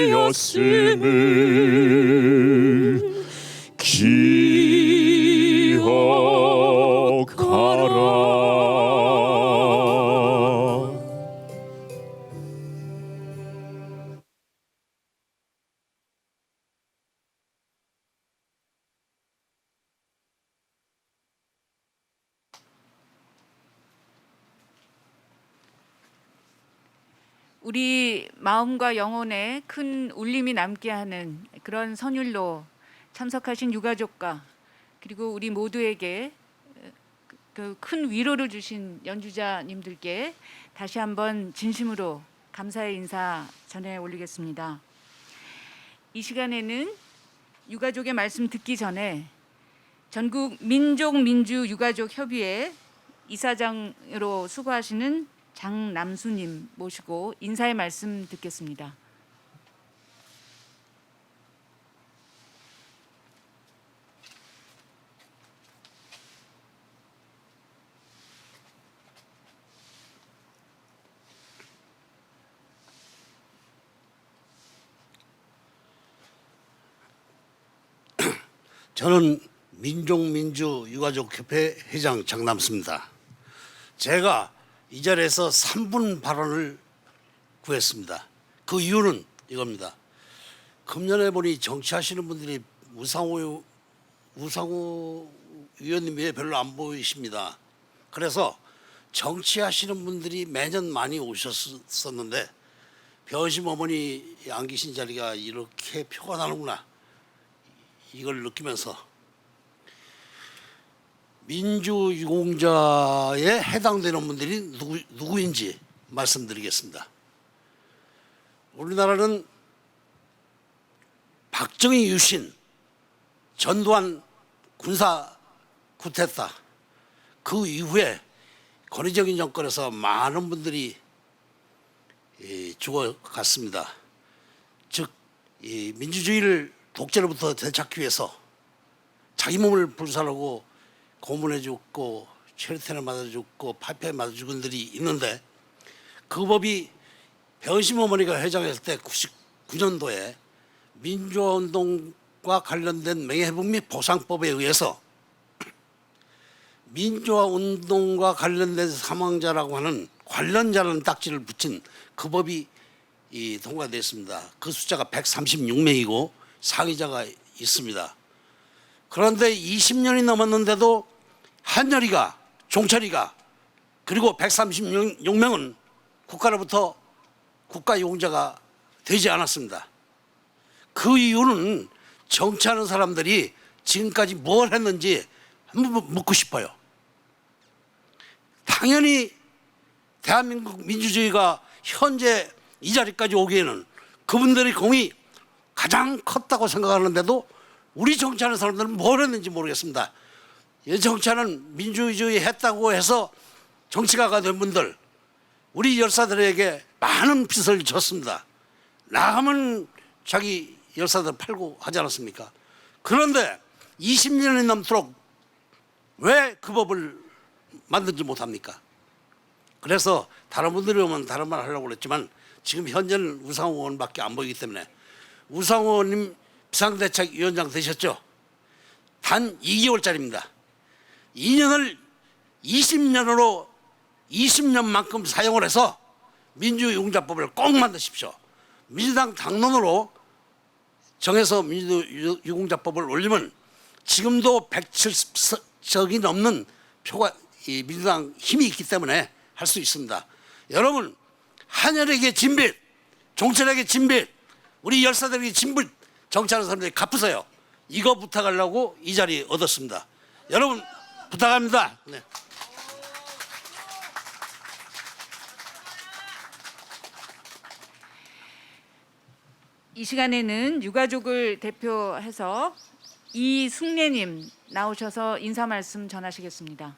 기억하라. 우리 마음과 영혼에 큰 울림이 남게 하는 그런 선율로 참석하신 유가족과 그리고 우리 모두에게 그 큰 위로를 주신 연주자님들께 다시 한번 진심으로 감사의 인사 전해 올리겠습니다. 이 시간에는 유가족의 말씀 듣기 전에 전국 민족민주유가족협의회 이사장으로 수고하시는 장남수님 모시고 인사의 말씀 듣겠습니다. 저는 민족민주유가족협회 회장 장남수입니다. 제가 이 자리에서 3분 발언을 구했습니다. 그 이유는 이겁니다. 금년에 보니 정치하시는 분들이 우상호 의원님 외에 별로 안 보이십니다. 그래서 정치하시는 분들이 매년 많이 오셨었는데 변심 어머니 안 계신 자리가 이렇게 표가 나는구나, 이걸 느끼면서 민주유공자에 해당되는 분들이 누구인지 말씀드리겠습니다. 우리나라는 박정희 유신, 전두환 군사 쿠데타, 그 이후에 권위적인 정권에서 많은 분들이 죽어갔습니다. 즉, 이 민주주의를 독재로부터 되찾기 위해서 자기 몸을 불살하고 고문해 죽고 체류탄을 맞아 죽고 파편에 맞아 죽은 분들이 있는데, 그 법이 변심 어머니가 회장했을 때 99년도에 민주화운동과 관련된 명예회복 및 보상법에 의해서 민주화운동과 관련된 사망자라고 하는 관련자라는 딱지를 붙인 그 법이 통과됐습니다. 그 숫자가 136명이고 상위자가 있습니다. 그런데 20년이 넘었는데도 한여리가, 종철이가 그리고 136명은 국가로부터 국가용자가 되지 않았습니다. 그 이유는 정치하는 사람들이 지금까지 뭘 했는지 한번 묻고 싶어요. 당연히 대한민국 민주주의가 현재 이 자리까지 오기에는 그분들의 공이 가장 컸다고 생각하는데도 우리 정치하는 사람들은 뭘 했는지 모르겠습니다. 정치하는 민주주의 했다고 해서 정치가가 된 분들, 우리 열사들에게 많은 빚을 졌습니다. 나가면 자기 열사들 팔고 하지 않았습니까? 그런데 20년이 넘도록 왜 그 법을 만들지 못합니까? 그래서 다른 분들이 오면 다른 말 하려고 그랬지만 지금 현재는 우상호 의원밖에 안 보이기 때문에, 우상호 의원님 비상대책위원장 되셨죠? 단 2개월짜리입니다. 2년을 20년으로 20년만큼 사용을 해서 민주유공자법을 꼭 만드십시오. 민주당 당론으로 정해서 민주유공자법을 올리면 지금도 170석이 넘는 표가 이 민주당 힘이 있기 때문에 할 수 있습니다. 여러분, 한열에게 진빚, 종철에게 진빚, 우리 열사들에게 진빚 정치하는 사람들이 갚으세요. 이거 부탁하려고 이 자리 얻었습니다. 여러분 부탁합니다. 네. 이 시간에는 유가족을 대표해서 이숙례님 나오셔서 인사 말씀 전하시겠습니다.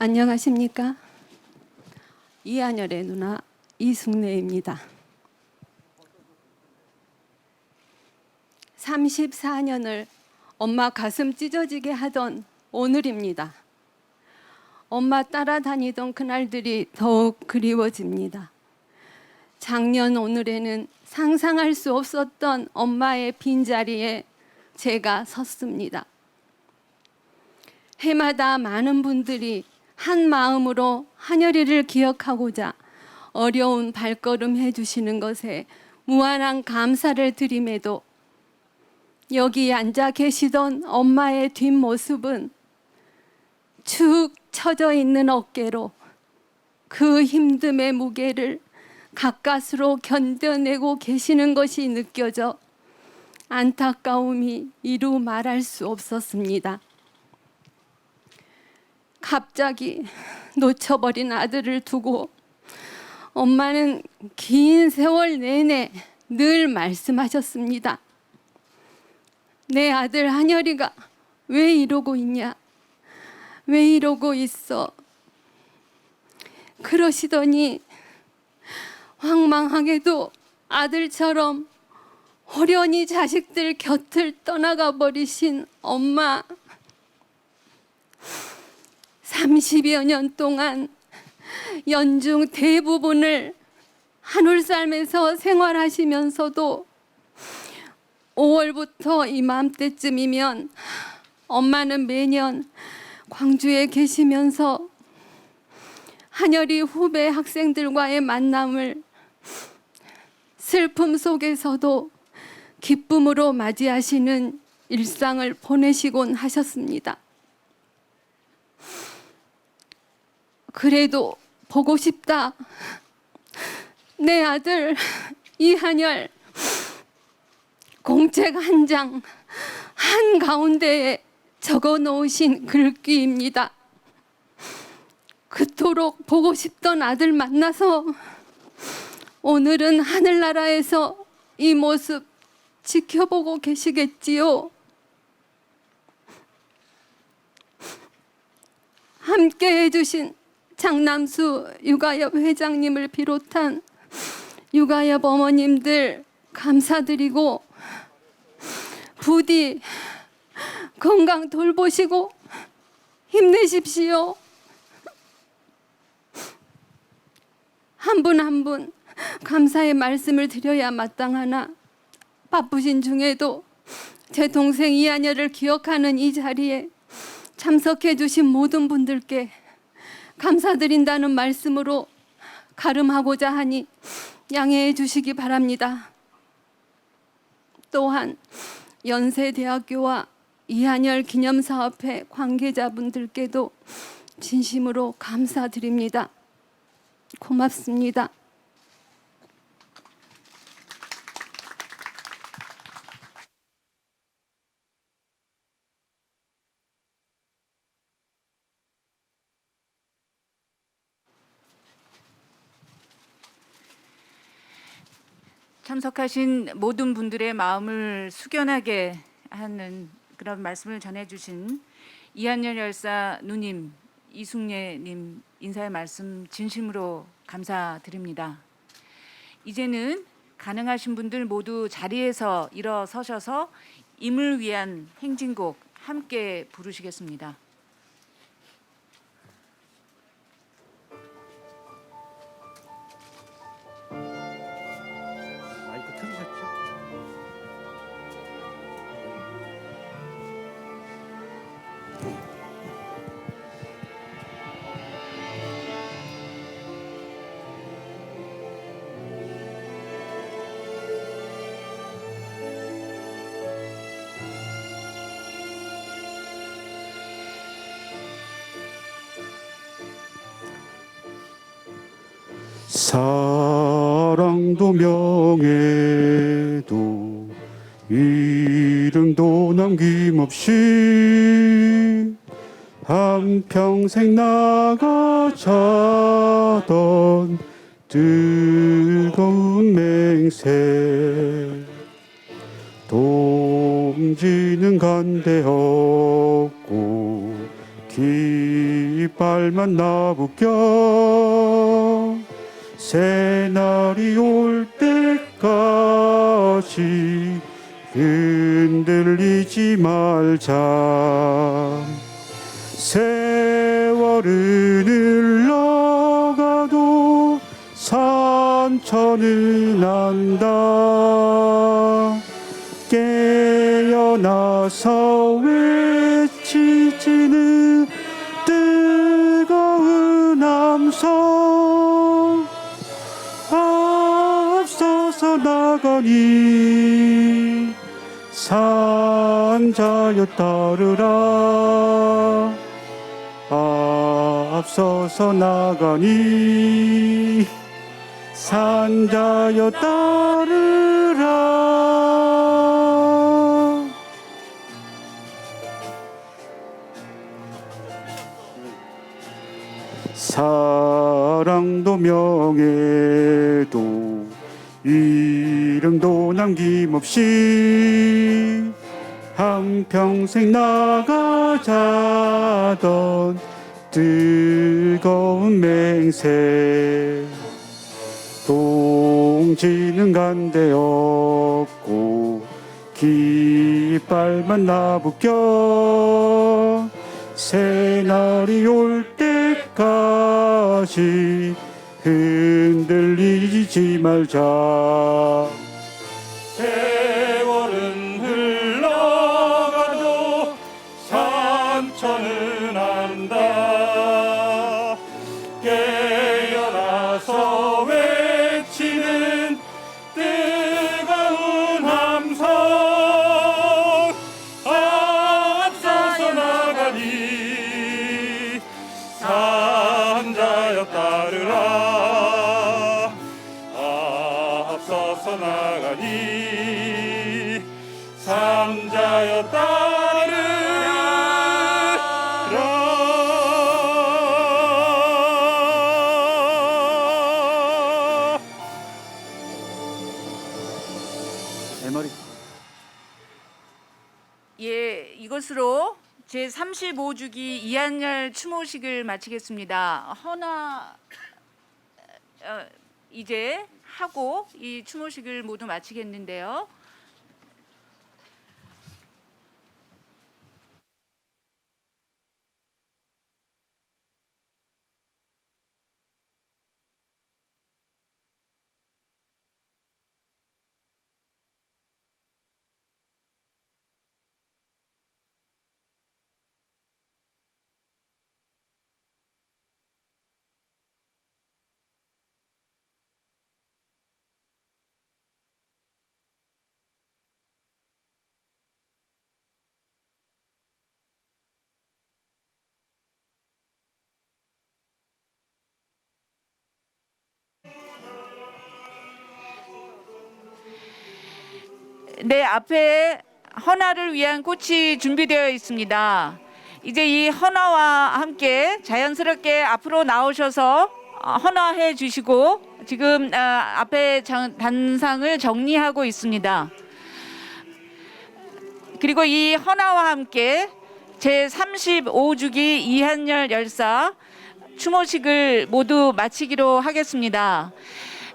안녕하십니까? 이한열의 누나 이숙례입니다. 34년을 엄마 가슴 찢어지게 하던 오늘입니다. 엄마 따라다니던 그날들이 더욱 그리워집니다. 작년 오늘에는 상상할 수 없었던 엄마의 빈자리에 제가 섰습니다. 해마다 많은 분들이 한 마음으로 한여리를 기억하고자 어려운 발걸음 해주시는 것에 무한한 감사를 드림에도 여기 앉아 계시던 엄마의 뒷모습은 축 처져 있는 어깨로 그 힘듦의 무게를 가까스로 견뎌내고 계시는 것이 느껴져 안타까움이 이루 말할 수 없었습니다. 갑자기 놓쳐버린 아들을 두고 엄마는 긴 세월 내내 늘 말씀하셨습니다. 내 아들 한여리가 왜 이러고 있냐? 왜 이러고 있어? 그러시더니 황망하게도 아들처럼 호련히 자식들 곁을 떠나가 버리신 엄마. 30여 년 동안 연중 대부분을 한울살면서 생활하시면서도 5월부터 이맘때쯤이면 엄마는 매년 광주에 계시면서 한여리 후배 학생들과의 만남을 슬픔 속에서도 기쁨으로 맞이하시는 일상을 보내시곤 하셨습니다. 그래도 보고 싶다. 내 아들 이한열 공책 한 장 한가운데에 적어 놓으신 글귀입니다. 그토록 보고 싶던 아들 만나서 오늘은 하늘나라에서 이 모습 지켜보고 계시겠지요. 함께 해주신 장남수 육아협 회장님을 비롯한 육아협 어머님들 감사드리고 부디 건강 돌보시고 힘내십시오. 한 분 한 분 감사의 말씀을 드려야 마땅하나 바쁘신 중에도 제 동생 이한열을 기억하는 이 자리에 참석해 주신 모든 분들께 감사드린다는 말씀으로 가름하고자 하니 양해해 주시기 바랍니다. 또한 연세대학교와 이한열 기념사업회 관계자분들께도 진심으로 감사드립니다. 고맙습니다. 참석하신 모든 분들의 마음을 숙연하게 하는 그런 말씀을 전해주신 이한열 열사 누님, 이숙례님 인사의 말씀 진심으로 감사드립니다. 이제는 가능하신 분들 모두 자리에서 일어서셔서 임을 위한 행진곡 함께 부르시겠습니다. 마이크 켜주셨죠? 사랑도 명예도 이름도 남김없이 한평생 나가자던 뜨거운 맹세 동지는 간대없고 깃발만 나부껴 새날이 올 때까지 흔들리지 말자. 세월은 흘러가도 산천은 안다. 깨어나서 외치지는 뜨거운 함성 앞서서 나가니 산자여 따르라. 앞서서 나가니 산자여 따르라. 사랑도 명예도 이름도 남김없이 한평생 나가자던 뜨거운 맹세 동지는 간대없고 깃발만 나부껴 새날이 올 때까지 흔들리지 말자. 세월은 흘러가도 산천은 안다. 깨어나서 외치는 뜨거운 함성 앞서서 나가니 산자여 따르라. 앞서서 나가니 산자여 따르라. 대머리. 예, 이것으로 제 35주기 이한열 추모식을 마치겠습니다. 헌화 이제 하고 이 추모식을 모두 마치겠는데요. 네, 앞에 헌화를 위한 꽃이 준비되어 있습니다. 이제 이 헌화와 함께 자연스럽게 앞으로 나오셔서 헌화해 주시고 지금 앞에 단상을 정리하고 있습니다. 그리고 이 헌화와 함께 제35주기 이한열 열사 추모식을 모두 마치기로 하겠습니다.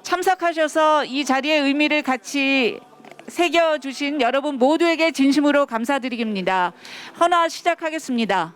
참석하셔서 이 자리의 의미를 같이 새겨주신 여러분 모두에게 진심으로 감사드립니다. 헌화 시작하겠습니다.